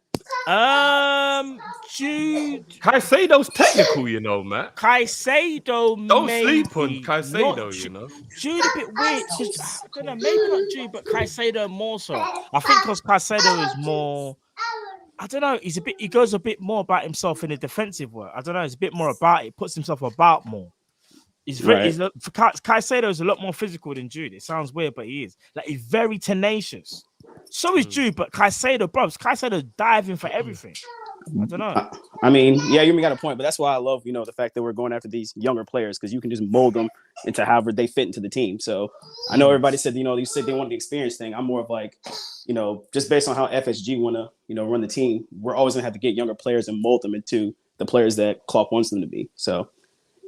Jude Caicedo's technical, you know, Matt. Caicedo, don't sleep on Caicedo, you know. Jude a bit weird. I don't know, maybe not Jude, but Caicedo more so. I think because Caicedo is more. I don't know. He goes a bit more about himself in the defensive work. I don't know. It's a bit more about it. Puts himself about more. Caicedo is a lot more physical than Jude. It sounds weird, but he is. Like, he's very tenacious. So is Jude, but Caicedo's diving for everything. I don't know. I mean, yeah, you got a point, but that's why I love, the fact that we're going after these younger players, because you can just mold them into however they fit into the team. So I know everybody said, you said they want the experience thing. I'm more of like, just based on how FSG want to, run the team, we're always going to have to get younger players and mold them into the players that Klopp wants them to be. So,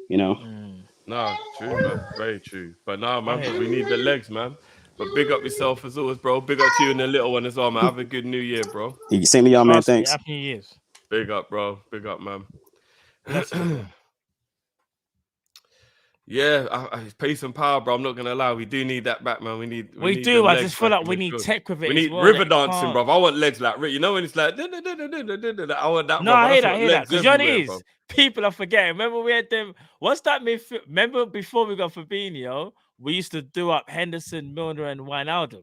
No, true, man. Very true. But nah, man, we need the legs, man. But big up yourself as always, bro. Big up to you and the little one as well, man. Have a good New Year, bro. Same to y'all, man. Thanks. Happy New Year's. Big up, bro. Big up, man. Yeah, pace and power, bro. I'm not gonna lie, we do need that back, man. We need I just feel like we need tech with it. We need river dancing, bro. I want legs like when it's like. I want that. No, I hear that. Because you know what it is? People are forgetting. Remember we had them. What's that midfield? Remember before we got Fabinho, we used to do up Henderson, Milner, and Wijnaldum.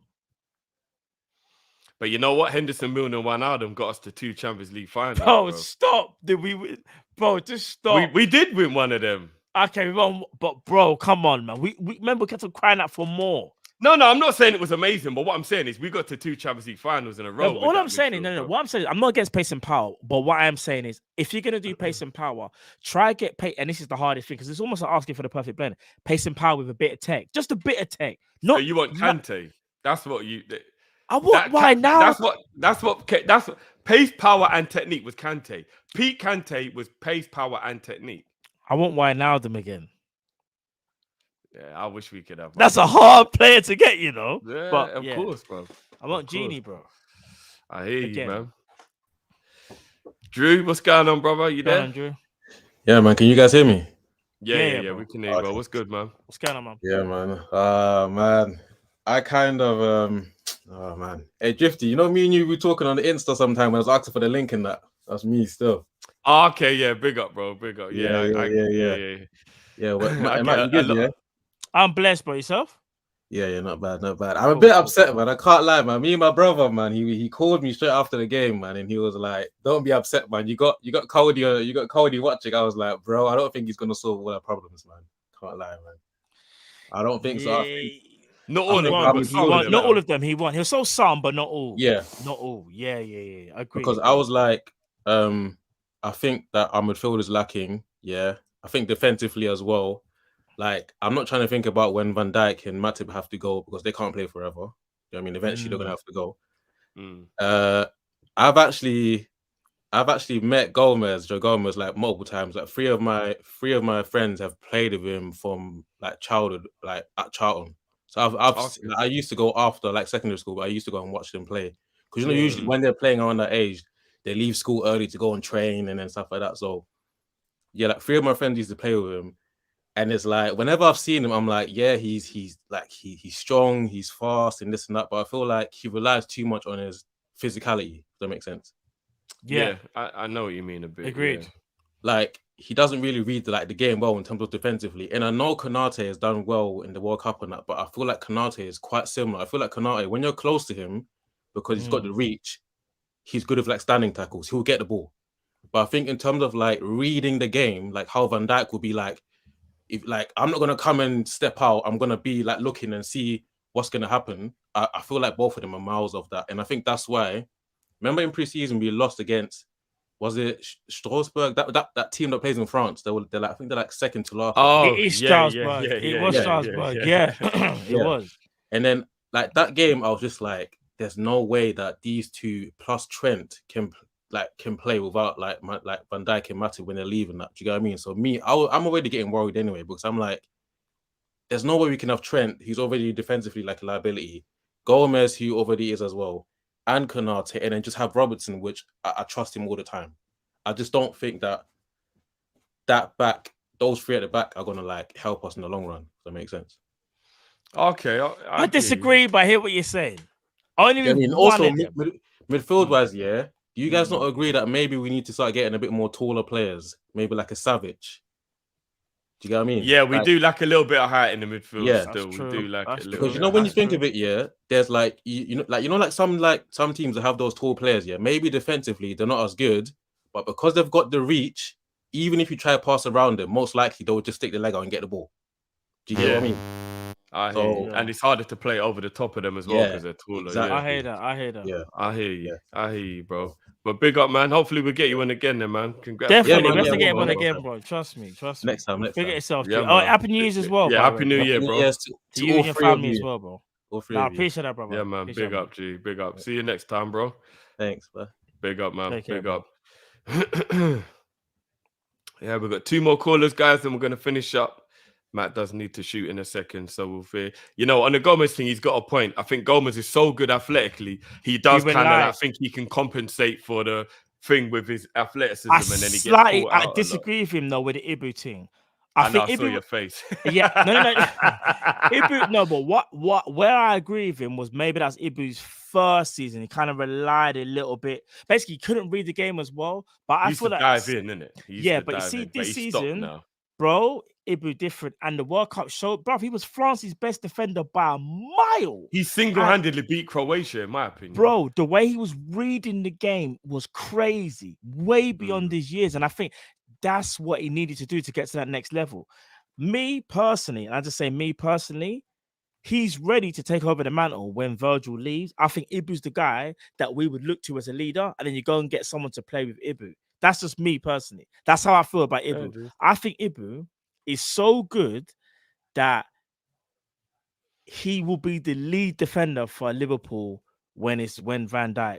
But you know what? Henderson, Milner, and Wijnaldum got us to 2 Champions League finals. Bro, stop. Just stop. We did win one of them. Okay, but bro, come on, man. We remember we kept on crying out for more. No, I'm not saying it was amazing, but what I'm saying is we got to 2 Champions League finals in a row. No, all I'm saying is, what I'm saying, I'm not against pace and power, but what I am saying is, if you're gonna do pace and power, try get pace, and this is the hardest thing because it's almost like asking for the perfect blend. Pace and power with a bit of tech, just a bit of tech. So you want Kante? That's what you. I want Wijnaldum. That's what pace, power, and technique was Kante. Pete Kante was pace, power, and technique. I want Wijnaldum again. Yeah, I wish we could have. That's a hard player to get, Yeah, but of course, bro. I want Genie, bro. I hear you, man. Drew, what's going on, brother? You there? Drew? Yeah, man. Can you guys hear me? Yeah, we can hear you, bro. What's good, man? What's going on, man? Yeah, man. Man, I kind of oh man. Hey, Drifty, me and you were talking on the Insta sometime when I was asking for the link and that. That's me still. Oh, okay, yeah, big up, bro. Big up. Yeah. Matt, you good, yeah? I'm blessed by yourself. Yeah, not bad. I'm a bit upset, man. I can't lie, man. Me and my brother, man, he called me straight after the game, man, and he was like, "Don't be upset, man. You got Cody watching." I was like, "Bro, I don't think he's gonna solve all our problems, man. Can't lie, man. I don't think so. Not all of them. He won. He was so some, but not all. Yeah, not all. Yeah. I agree. Because I was like, I think that our midfield is lacking. Yeah, I think defensively as well. Like, I'm not trying to think about when Van Dijk and Matip have to go because they can't play forever. You know what I mean? Eventually they're gonna have to go. I've actually met Joe Gomez like multiple times. Like three of my friends have played with him from like childhood, like at Charlton. So I used to go after like secondary school, but I used to go and watch them play because usually when they're playing around that age, they leave school early to go and train and then stuff like that. So yeah, like 3 of my friends used to play with him. And it's like, whenever I've seen him, I'm like, yeah, he's strong, he's fast and this and that. But I feel like he relies too much on his physicality. Does that make sense? Yeah, I know what you mean a bit. Agreed. Yeah. Like, he doesn't really read the game well in terms of defensively. And I know Konate has done well in the World Cup and that, but I feel like Konate is quite similar. I feel like Konate, when you're close to him, because he's got the reach, he's good with like standing tackles. He'll get the ball. But I think in terms of like reading the game, like how Van Dijk will be like, if like I'm not gonna come and step out, I'm gonna be like looking and see what's gonna happen. I feel like both of them are miles off that, and I think that's why. Remember in preseason we lost against, was it Strasbourg? That team that plays in France. They're like, I think they're like second to last. Oh, it is Strasbourg. It was Strasbourg. Yeah, it was. And then like that game, I was just like, there's no way that these two plus Trent can play without like Van Dijk and Matip when they're leaving that. Do you get what I mean? So I'm already getting worried anyway, because I'm like, there's no way we can have Trent, who's already defensively like a liability, Gomez, who already is as well, and Konate, and then just have Robertson, which I trust him all the time. I just don't think those three at the back are gonna like help us in the long run. Does that make sense? Okay, I disagree, but I hear what you're saying. Also midfield wise, yeah. Do you guys not agree that maybe we need to start getting a bit more taller players? Maybe like a Savage. Do you get what I mean? Yeah, we do like a little bit of height in the midfield. Yeah, still we do like a little. Because you know when you think of it, yeah, there's like you know some teams that have those tall players, yeah. Maybe defensively they're not as good, but because they've got the reach, even if you try to pass around them, most likely they'll just stick the leg out and get the ball. Do you get what I mean? I hear you. And it's harder to play over the top of them as well because they're taller. Exactly. I hear that. Yeah, I hear you. I hear you, bro. But big up, man. Hopefully we'll get you in again then, man. Congrats. Definitely. We have to get him on again, bro. Trust me. Next time. Figure yourself. Yeah, oh, Happy New Year's as well. Yeah, Happy New Year, bro. Yes, to you and your family as well, bro. All three I appreciate that, brother. Yeah, man. Big up, G. Big up. See you next time, bro. Thanks, bro. Big up, man. Take care, Big up. Yeah, we've got 2 more callers, guys, then we're going to finish up. Matt does need to shoot in a second, so we'll fear. You know, on the Gomez thing, he's got a point. I think Gomez is so good athletically. He does kind of, I think he can compensate for the thing with his athleticism, and then he gets caught out. I disagree with him though with the Ibu thing. I think Ibu, saw your face. Yeah, no. Ibu, no, but where I agree with him was maybe that's Ibu's first season. He kind of relied a little bit. Basically, he couldn't read the game as well. But I feel like dive in, innit? Yeah, but you see, this season, bro, Ibu different, and the World Cup showed, bro, he was France's best defender by a mile. He single-handedly beat Croatia, in my opinion. Bro, the way he was reading the game was crazy, way beyond his years, and I think that's what he needed to do to get to that next level. Me personally, and I just say me personally, he's ready to take over the mantle when Virgil leaves. I think Ibu's the guy that we would look to as a leader, and then you go and get someone to play with Ibu. That's just me personally. That's how I feel about Ibu. Yeah, I think Ibu is so good that he will be the lead defender for Liverpool when Van Dijk,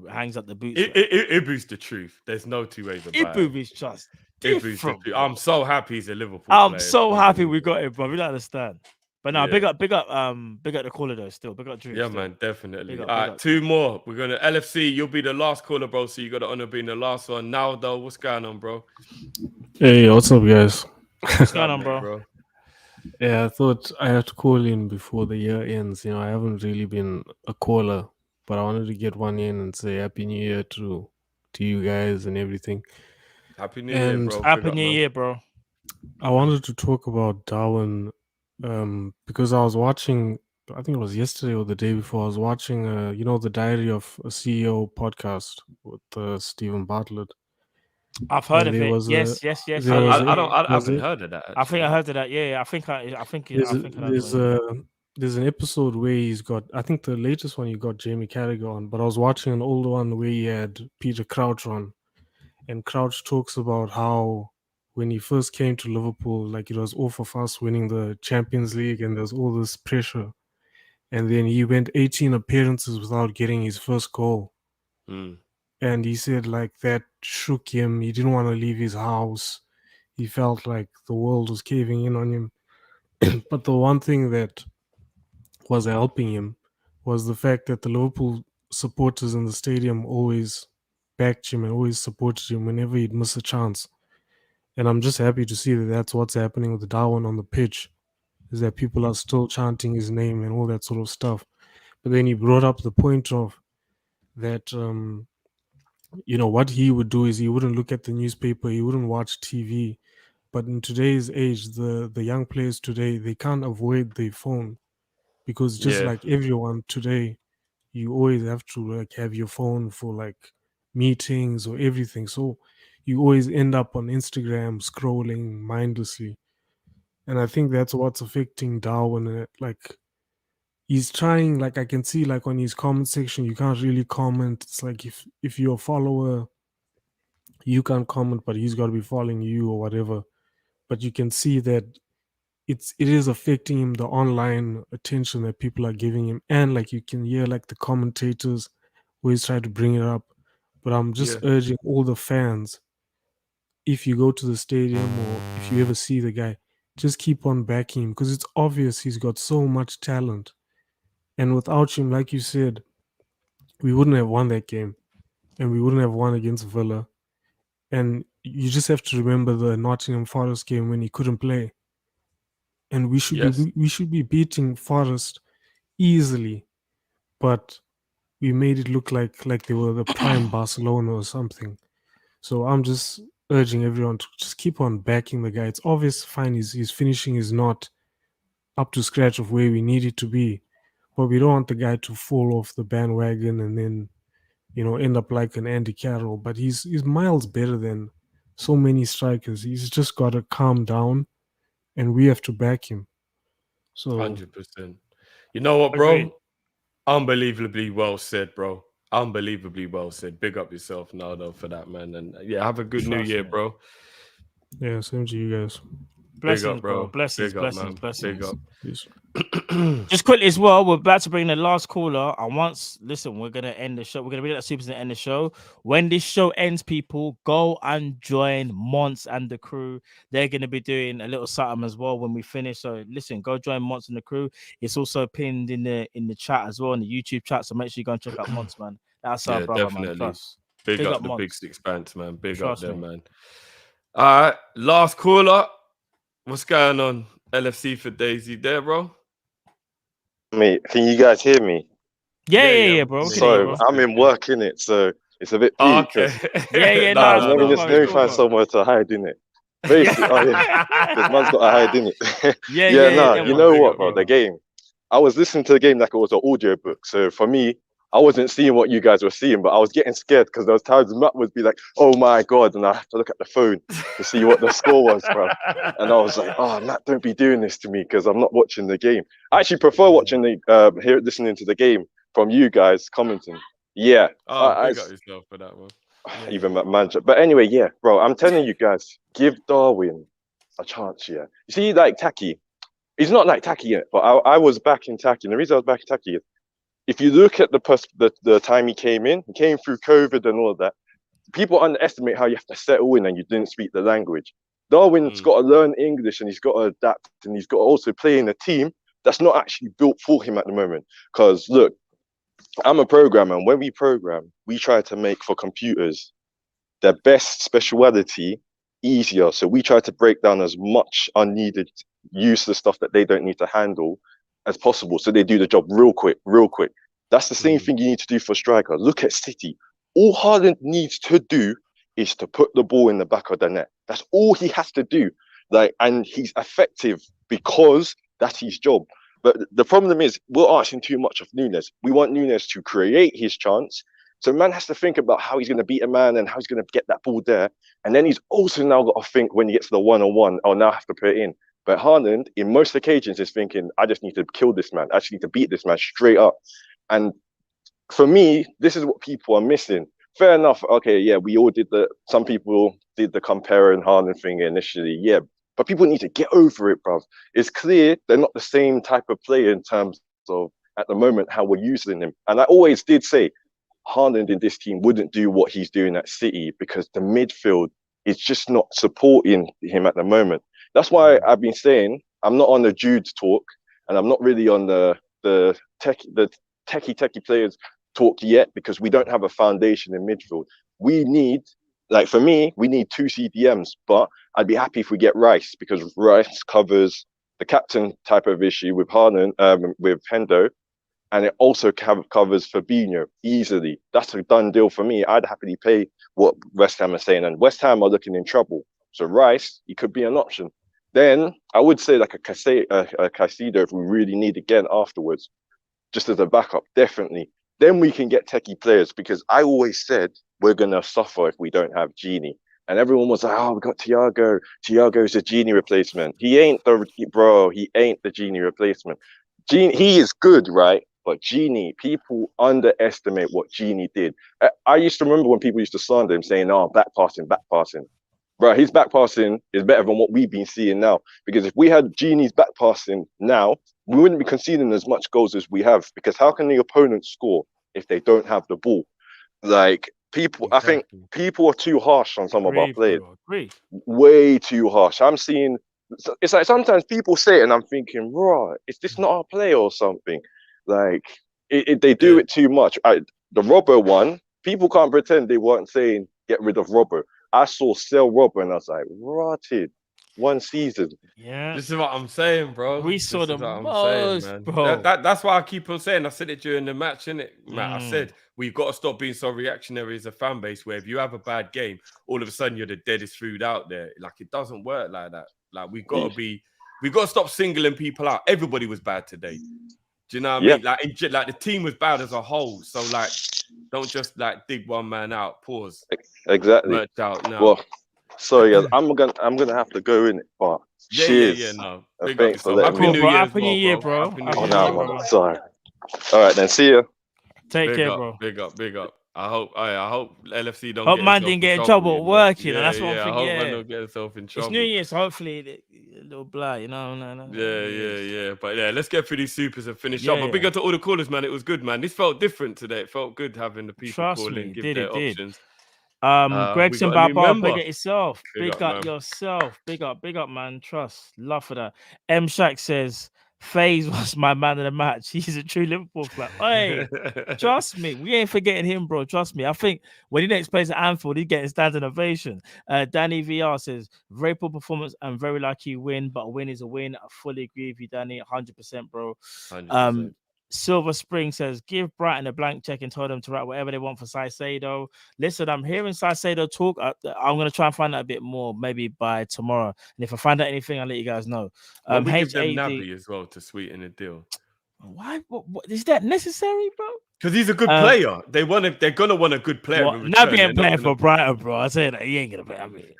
hangs up the boots. Ibu's the truth. There's no 2 ways about it. Ibu is just different. I'm so happy he's a Liverpool I'm player. so happy we got him, bro. We don't understand. But no, big up the caller though. Still, big up Drew. Yeah, man, definitely. All right, 2 more. We're gonna LFC. You'll be the last caller, bro. So you got the honor of being the last one. Now, though, what's going on, bro? Hey, what's up, guys? What's going on, bro? Yeah, I thought I had to call in before the year ends. I haven't really been a caller, but I wanted to get one in and say Happy New Year to you guys and everything. Happy New Year, bro. Happy New Year, bro. I wanted to talk about Darwin because I was watching, I think it was yesterday or the day before, I was watching, the Diary of a CEO podcast with Stephen Bartlett. I've heard of it. Yes. I haven't heard of that. Actually. I think I heard of that. Yeah. I think there's an episode where he's got, I think the latest one, you got Jamie Carragher on, but I was watching an older one where he had Peter Crouch on, and Crouch talks about how when he first came to Liverpool, like it was all for us winning the Champions League and there's all this pressure, and then he went 18 appearances without getting his first goal. And he said like that shook him. He didn't want to leave his house. He felt like the world was caving in on him. But the one thing that was helping him was the fact that the Liverpool supporters in the stadium always backed him and always supported him whenever he'd miss a chance. And I'm just happy to see that that's what's happening with Darwin on the pitch, is that people are still chanting his name and all that sort of stuff. But then he brought up the point of that, what he would do is he wouldn't look at the newspaper, he wouldn't watch TV. But in today's age, the young players today, they can't avoid their phone, because just like everyone today, you always have to like have your phone for like meetings or everything. So you always end up on Instagram scrolling mindlessly. And I think that's what's affecting Darwin. Like, he's trying, like I can see like on his comment section, you can't really comment. It's like if you're a follower, you can't comment, but he's got to be following you or whatever. But you can see that it is affecting him, the online attention that people are giving him. And like you can hear like the commentators always try to bring it up. But I'm just urging all the fans, if you go to the stadium or if you ever see the guy, just keep on backing him, because it's obvious he's got so much talent. And without him, like you said, we wouldn't have won that game, and we wouldn't have won against Villa. And you just have to remember the Nottingham Forest game when he couldn't play. And we should be beating Forest easily, but we made it look like they were the prime Barcelona or something. So I'm just urging everyone to just keep on backing the guy. It's obvious, fine, his finishing is not up to scratch of where we need it to be, but we don't want the guy to fall off the bandwagon and then, end up like an Andy Carroll. But he's miles better than so many strikers. He's just got to calm down, and we have to back him. So 100%. You know what, bro? Agreed. Unbelievably well said, bro. Unbelievably well said. Big up yourself, Naldo, for that, man. And have a good new year, bro. Yeah, same to you guys. Blessings, Big up, bro. Blessings, Big up, blessings. Big up. Yes. Just quickly as well, we're about to bring the last caller. And we're going to end the show. We're going to bring that Supers and end the show. When this show ends, people, go and join Monts and the crew. They're going to be doing a little something as well when we finish. So listen, go join Monts and the crew. It's also pinned in the chat as well, in the YouTube chat. So make sure you go and check out Monts, man. That's our brother, definitely. man. Trust. Big up the Monts. Big Six Bands, man. Big Trust up them, me. man. All right, last caller. What's going on? LFC for Daisy there, bro? Mate, can you guys hear me? Yeah, bro. So I'm in work, innit? So it's a bit peak. Okay. Let me find somewhere to hide, innit? Basically, because man's got to hide, innit? You know what, bro? The game. I was listening to the game like it was an audio book. So for me, I wasn't seeing what you guys were seeing, but I was getting scared because there was times Matt would be like, "Oh my god," and I have to look at the phone to see what the score was, bro. And I was like, "Oh, Matt, don't be doing this to me because I'm not watching the game." I actually prefer watching listening to the game from you guys commenting. Yeah, big up yourself for that one. Even manager, but anyway, bro. I'm telling you guys, give Darwin a chance. Yeah, you see, like Taki, he's not like Taki yet, but I was back in Taki. And the reason I was back in Taki is, if you look at the time he came through COVID and all of that, people underestimate how you have to settle in and you didn't speak the language. Darwin's got to learn English and he's got to adapt and he's got to also play in a team that's not actually built for him at the moment. Because look, I'm a programmer, and when we program, we try to make for computers their best speciality easier. So we try to break down as much unneeded, useless stuff that they don't need to handle as possible, so they do the job real quick. That's the same thing you need to do for striker. Look at City. All Haaland needs to do is to put the ball in the back of the net. That's all he has to do. And he's effective because that's his job. But the problem is we're asking too much of Nunez. We want Nunez to create his chance. So man has to think about how he's going to beat a man and how he's going to get that ball there. And then he's also now got to think when he gets to the one-on-one, now I have to put it in. But Haaland, in most occasions, is thinking, I just need to kill this man. I just need to beat this man straight up. And for me, this is what people are missing. Fair enough. Okay, we all did some people did the comparing Haaland thing initially. But people need to get over it, bruv. It's clear they're not the same type of player in terms of, at the moment, how we're using him. And I always did say, Haaland in this team wouldn't do what he's doing at City because the midfield is just not supporting him at the moment. That's why I've been saying I'm not on the Jude talk, and I'm not really on the techie players talk yet, because we don't have a foundation in midfield. we need, like for me, we need 2 CDMs, but I'd be happy if we get Rice because Rice covers the captain type of issue with with Hendo, and it also covers Fabinho easily. That's a done deal for me. I'd happily pay what West Ham are saying, and West Ham are looking in trouble. So Rice, he could be an option. Then I would say like a Caicedo if we really need again afterwards, just as a backup, definitely. Then we can get techie players because I always said we're gonna suffer if we don't have Genie. And everyone was like, "Oh, we got Thiago. Thiago's a Genie replacement." He ain't He ain't the Genie replacement. Genie, he is good, right? But Genie, people underestimate what Genie did. I used to remember when people used to slander him, saying, "Oh, back passing." Right, his back passing is better than what we've been seeing now. Because if we had Genie's back passing now, we wouldn't be conceding as much goals as we have. Because how can the opponent score if they don't have the ball? Like people, I think people are too harsh on some of our players. Way too harsh. I'm seeing. It's like sometimes people say it, and I'm thinking, right, is this not our player or something? Like they do it too much. The Robbo one, people can't pretend they weren't saying get rid of Robbo. I saw sell Robbo and I was like, rotted. 1 season. Yeah. This is what I'm saying, bro. We saw the most, bro. That's why I keep on saying. I said it during the match, innit, Matt? I said we've got to stop being so reactionary as a fan base where if you have a bad game, all of a sudden you're the deadest food out there. Like it doesn't work like that. Like we've got to stop singling people out. Everybody was bad today. Do you know what I mean? Like the team was bad as a whole. So like, don't just like dig one man out. Pause. Exactly. Merch out now. Well, sorry, guys, I'm gonna have to go in it, but cheers. No. Thanks for letting me. Happy New Year, bro. Sorry. All right, then. See you. Take care, bro. Big up. I hope LFC don't. Hope man didn't get in trouble at work, you know. That's what I'm thinking. I hope man don't get himself in trouble. It's New Year, so hopefully a little blah, you know. No. Yeah. But yeah, let's get through these supers and finish up. But big up to all the callers, man. It was good, man. This felt different today. It felt good having the people call in, give their options. Gregson Barbar, big up yourself. Big up yourself. Big up, man. Trust. Love for that. M Shack says FaZe was my man of the match. He's a true Liverpool fan. Hey, trust me, we ain't forgetting him, bro. Trust me. I think when he next plays at Anfield, he's getting standing ovation. Danny VR says very poor performance and very lucky win, but a win is a win. I fully agree with you, Danny. 100%, bro. 100%. Silver Spring says, give Brighton a blank check and tell them to write whatever they want for Caicedo. Listen, I'm hearing Caicedo talk. I'm going to try and find out a bit more maybe by tomorrow. And if I find out anything, I'll let you guys know. We give them Naby as well to sweeten the deal. Why? What, is that necessary, bro? Because he's a good player. They're going to want a good player. Naby ain't playing for Brighton, bro. I say that he ain't going to play.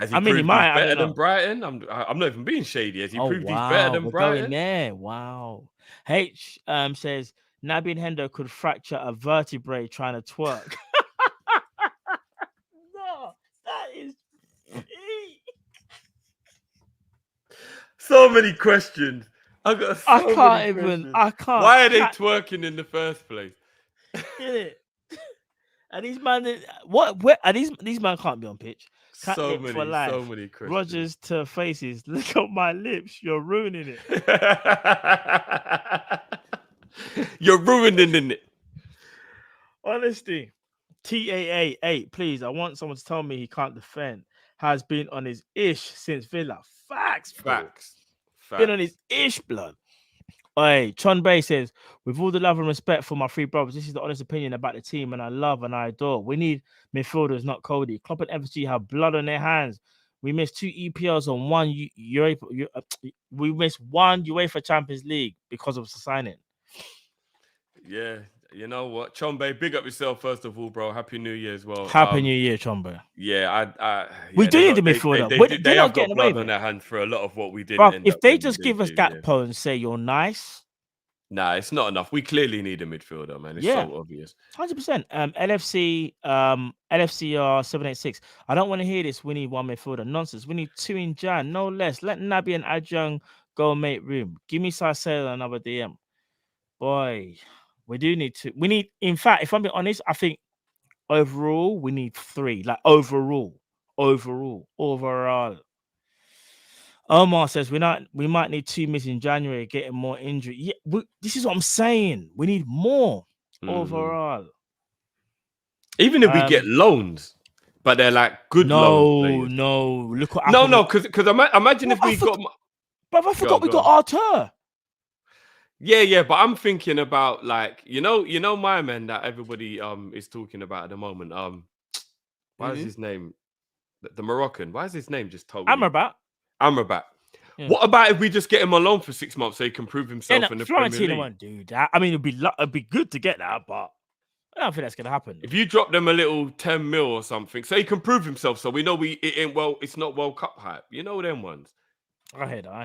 He might. Better than Brighton? I'm not even being shady. Has he proved he's better than Brighton? Going there. Wow. H says Naby and Hendo could fracture a vertebrae trying to twerk. No, that is so many questions. I can't. Why are they twerking in the first place? And these man, what are these man can't be on pitch. So many questions. Rogers to faces. Look at my lips. You're ruining it. You're ruining it. Honestly, TAA 8, please. I want someone to tell me he can't defend. Has been on his ish since Villa. Facts. Been on his ish, blood. Hey, Chon Bay says, with all the love and respect for my three brothers, this is the honest opinion about the team, and I love and I adore. We need midfielders, not Cody. Klopp and FSG have blood on their hands. We missed 2 EPLs on one we missed 1 UEFA Champions League because of the signing. Yeah, you know what, Chombe, big up yourself first of all, bro. Happy New Year as well. Happy New Year, Chombe. Yeah, we do need the midfielder. They have got blood on their hands for a lot of what we did. If they just give us Gakpo and say you're nice, nah, it's not enough. We clearly need a midfielder, man. It's so obvious. 100%. LFCR 786. I don't want to hear this. We need 1 midfielder nonsense. We need 2 in Jan, no less. Let Naby and Adjung go make room. Give me Caicedo another DM, boy. We do need to. We need, in fact, if I'm being honest, I think overall we need 3. Like overall. Omar says we might need 2 miss in January, getting more injury. Yeah, this is what I'm saying. We need more overall. Even if we get loans, but they're like good lone players. No, look what No, happened. because imagine if we got. But I forgot we got Arthur. Yeah, but I'm thinking about like you know my man that everybody is talking about at the moment. Why is his name? The Moroccan. Why is his name just totally Amrabat? Yeah. What about if we just get him alone for 6 months so he can prove himself in the Premier League? Won't do that. I mean, it'd be good to get that, but I don't think that's gonna happen. If you drop them a little 10 mil or something, so he can prove himself, so we know it's not World Cup hype. You know them ones. I hear that.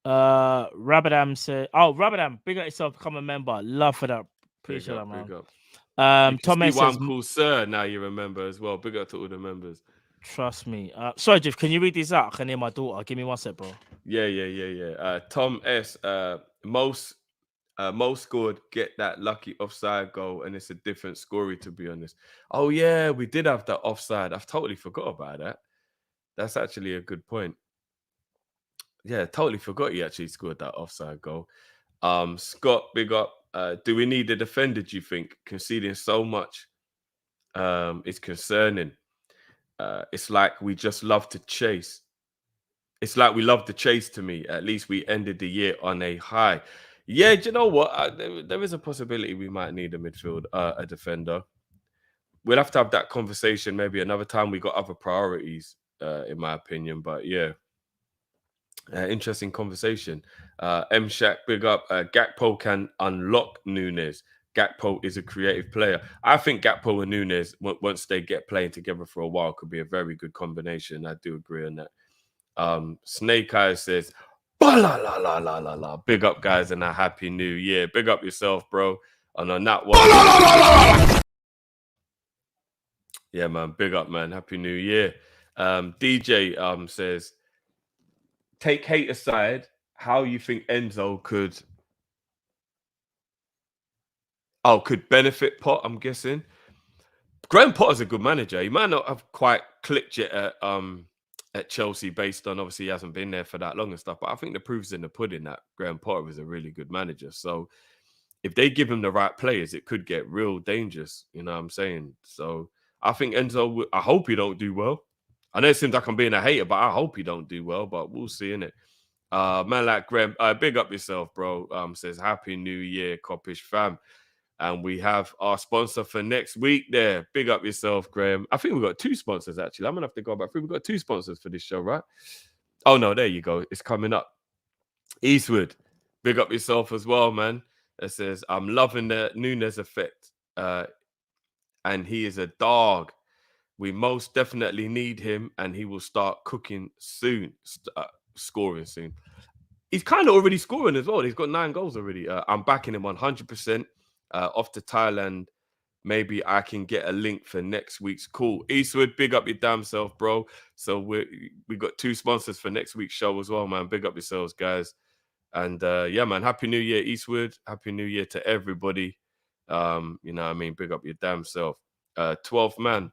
Rabadam said, Rabadam, big up yourself, become a member. Love for that. Appreciate that, man. Big up. Tom says, I'm cool, sir. Now you remember as well. Big up to all the members. Trust me. Sorry, Jeff, can you read these out? I can hear my daughter. Give me one sec, bro. Yeah. Tom S. Mo scored, get that lucky offside goal, and it's a different story, to be honest. Oh, yeah, we did have that offside. I've totally forgot about that. That's actually a good point. Yeah, totally forgot he actually scored that offside goal. Scott, big up. Do we need a defender, do you think? Conceding so much is concerning. It's like we just love to chase. It's like we love to chase, to me. At least we ended the year on a high. Yeah, do you know what? There is a possibility we might need a midfield, a defender. We'll have to have that conversation maybe another time. We got other priorities, in my opinion. But yeah, interesting conversation. M Shack, big up. Gakpo can unlock Nunez. Gakpo is a creative player. I think Gakpo and Nunez, once they get playing together for a while, could be a very good combination. I do agree on that. Snake Eyes says, la. Big up, guys, and a happy new year. Big up yourself, bro. And on that one, yeah, man. Big up, man. Happy new year. DJ says, take hate aside, how you think Enzo could benefit Pot, I'm guessing. Graham Potter's a good manager. He might not have quite clicked yet at Chelsea based on, obviously, he hasn't been there for that long and stuff, but I think the proof's in the pudding that Graham Potter is a really good manager. So if they give him the right players, it could get real dangerous. You know what I'm saying? So I think Enzo, I hope he don't do well. I know it seems like I'm being a hater, but I hope he don't do well, but we'll see, innit? Man like Graham, big up yourself, bro. Says, Happy New Year, Kop-Ish fam. And we have our sponsor for next week there. Big up yourself, Graham. I think we've got 2 sponsors, actually. I'm going to have to go back through. We've got 2 sponsors for this show, right? Oh, no, there you go. It's coming up. Eastwood, big up yourself as well, man. It says, I'm loving the Nunez effect. And he is a dog. We most definitely need him, and he will start cooking soon, scoring soon. He's kind of already scoring as well. He's got 9 goals already. I'm backing him 100%. Off to Thailand. Maybe I can get a link for next week's call. Eastwood, big up your damn self, bro. So we got 2 sponsors for next week's show as well, man. Big up yourselves, guys. And yeah, man, Happy New Year, Eastwood. Happy New Year to everybody. You know what I mean? Big up your damn self. 12th man.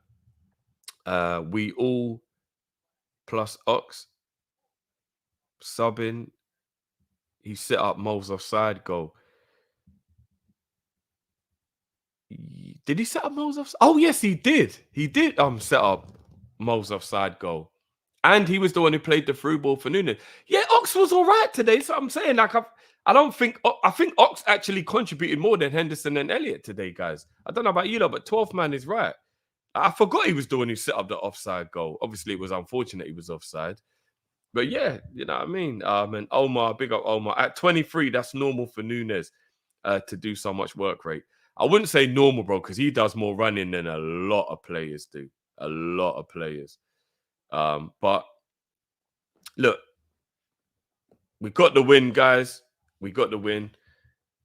We all plus Ox subbing. He set up Mo's offside goal. Did he set up Mo's offside? Oh, yes, he did. He did set up Mo's offside goal. And he was the one who played the through ball for Nunez. Yeah, Ox was all right today. So I'm saying, like, I think Ox actually contributed more than Henderson and Elliott today, guys. I don't know about you, but 12th man is right. I forgot he was the one who set up the offside goal. Obviously, it was unfortunate he was offside. But yeah, you know what I mean? And Omar, big up Omar. At 23, that's normal for Nunez to do so much work rate. I wouldn't say normal, bro, because he does more running than a lot of players do. A lot of players. But look, we got the win, guys. We got the win.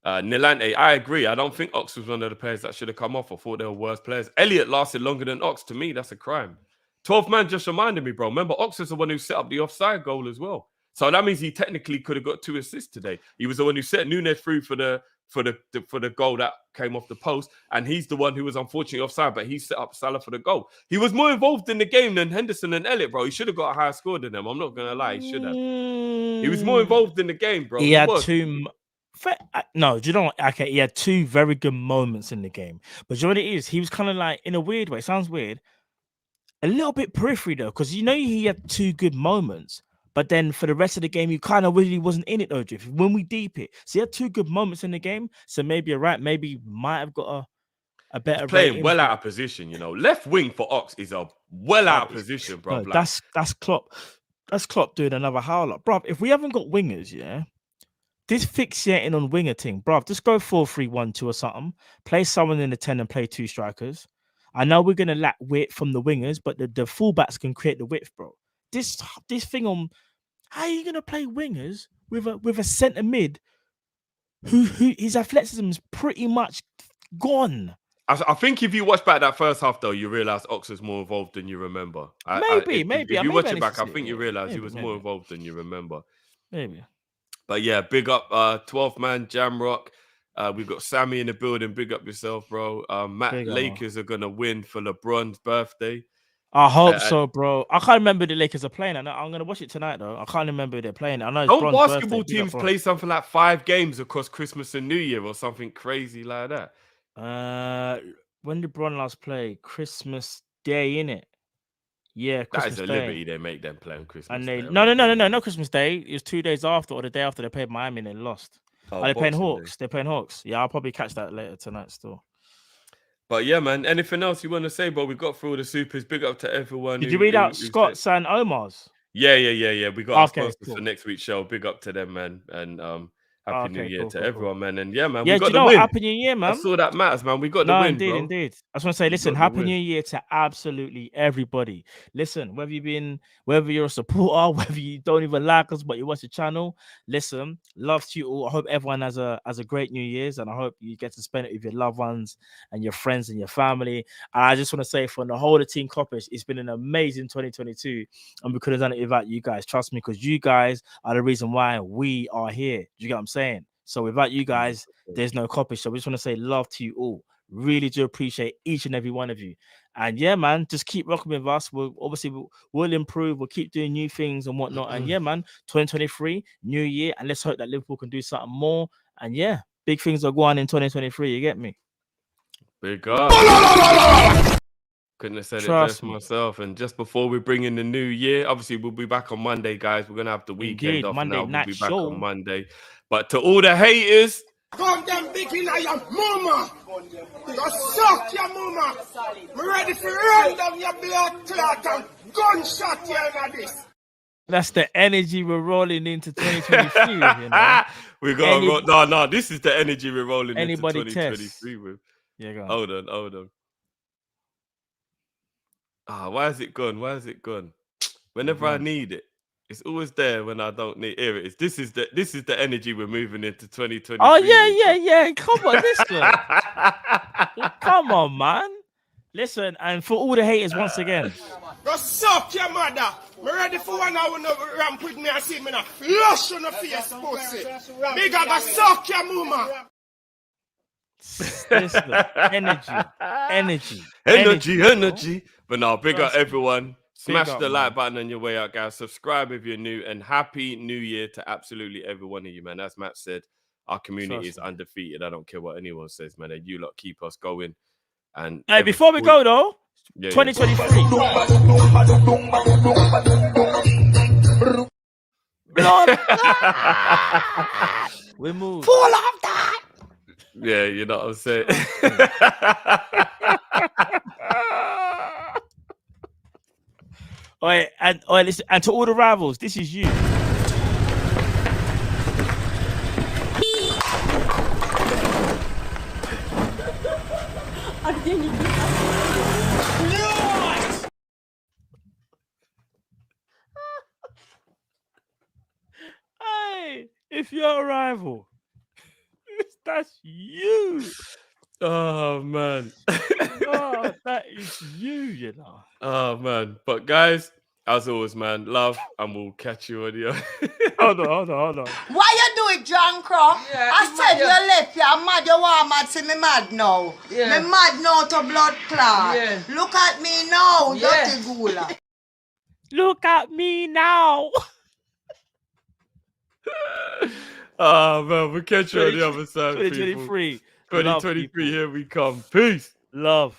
Nilante, I agree. I don't think Ox was one of the players that should have come off. I thought they were worse players. Elliott lasted longer than Ox. To me, that's a crime. 12th man just reminded me, bro. Remember, Ox is the one who set up the offside goal as well. So that means he technically could have got 2 assists today. He was the one who set Nunez through for the goal that came off the post, and he's the one who was unfortunately offside, but he set up Salah for the goal. He was more involved in the game than Henderson and Elliott, bro. He should have got a higher score than them. I'm not gonna lie, he should have. He was more involved in the game, bro. He had 2. No, do you know what? Okay, he had two very good moments in the game. But do you know what it is? He was kind of like, in a weird way, sounds weird, a little bit periphery though, because you know he had two good moments. But then for the rest of the game, he kind of really wasn't in it though, Drift. When we deep it. So he had two good moments in the game. So maybe you're right. Maybe might have got a better He's playing rating. well out of position, you know. Left wing for Ox is a well out of position, bro. No, that's Klopp. That's Klopp doing another howler. Bro, if we haven't got wingers, yeah. This fixating on winger thing, bro. Just go 4-3-1-2 or something. Play someone in the 10 and play two strikers. I know we're gonna lack width from the wingers, but the fullbacks can create the width, bro. This thing on how are you gonna play wingers with a centre mid who his athleticism is pretty much gone. I think if you watch back that first half, though, you realize Ox was more involved than you remember. Maybe. If you watch it back, I think you realize he was more involved than you remember. Maybe. But yeah, big up 12th man, Jamrock. We've got Sammy in the building. Big up yourself, bro. Matt, Lakers are going to win for LeBron's birthday. I hope so, bro. I can't remember the Lakers are playing. I'm going to watch it tonight, though. I can't remember they're playing. I know it's Don't Bron's basketball birthday. teams play something like 5 games across Christmas and New Year or something crazy like that? When did Bron last play? Christmas Day, innit? Yeah, Christmas That is a Day. liberty they make them play on Christmas And they Day. no Christmas Day. It was 2 days after or the day after they played Miami and they lost. Oh, They're playing Boxing Hawks. They're playing Hawks. Yeah, I'll probably catch that later tonight still. But yeah, man. Anything else you want to say? But we've got through all the supers. Big up to everyone. Did you read out Scott's and Omar's? Yeah. We got our sponsors for next week's show. Big up to them, man. And Happy New Year to everyone, man. And yeah, man, we got the win. Happy New Year, man. That's all that matters, man. We got the win, bro. Indeed. I just want to say, listen, Happy New Year to absolutely everybody. Listen, whether you're a supporter, whether you don't even like us, but you watch the channel, listen, love to you all. I hope everyone has a great New Year's, and I hope you get to spend it with your loved ones and your friends and your family. And I just want to say, from the whole of Team Kop-Ish, it's been an amazing 2022, and we could have done it without you guys. Trust me, because you guys are the reason why we are here. Do you get what I'm saying? So without you guys, there's no Kop-Ish. So we just want to say love to you all. Really do appreciate each and every one of you. And yeah, man, just keep rocking with us. We'll improve. We'll keep doing new things and whatnot. And yeah, man, 2023, new year. And let's hope that Liverpool can do something more. And yeah, big things are going on in 2023. You get me? Big up. Couldn't have said it best myself. And just before we bring in the new year, obviously we'll be back on Monday, guys. We're gonna have the weekend off Monday now. We'll night be back show on Monday. But to all the haters, come them big in your mama. You suck your mama. Me ready for run down your blood clot and gunshot you in this. That's the energy we're rolling into 2023 with, you know? we got no. This is the energy we're rolling into 2023 with. Yeah, go on. Hold on. Why is it gone? Whenever I need it, it's always there when I don't need. Here it is. This is the energy we're moving into 2023. Oh yeah. Come on, listen. Come on, man. Listen, and for all the haters, once again. Go suck your mother. Me ready for one hour no ramp with me and see me now. Flush on the face, pussy. Big go suck your mama. Listen, energy. But no, big up everyone. Smash the like button on your way out, guys. Subscribe if you're new, and happy new year to absolutely every one of you, man. As Matt said, our community is undefeated. I don't care what anyone says, man. And you lot keep us going. And hey, before we go though, 2023. We move. Full of that. Yeah, you know what I'm saying. Listen, and to all the rivals, this is you. Hey, if you're a rival, that's you. Oh man. Oh, that is you know. Oh man. But guys, as always, man, love, and we'll catch you on your Hold on. Why you do it, John Crump? Yeah, I said you left, you're mad, you want mad, see me mad now. Yeah. Me mad now to blood clot. Yeah. Look at me now, Yeah. dirty gula. Look at me now. Man, we'll catch you on the other side. 2023. 2023, here we come. Peace. Love.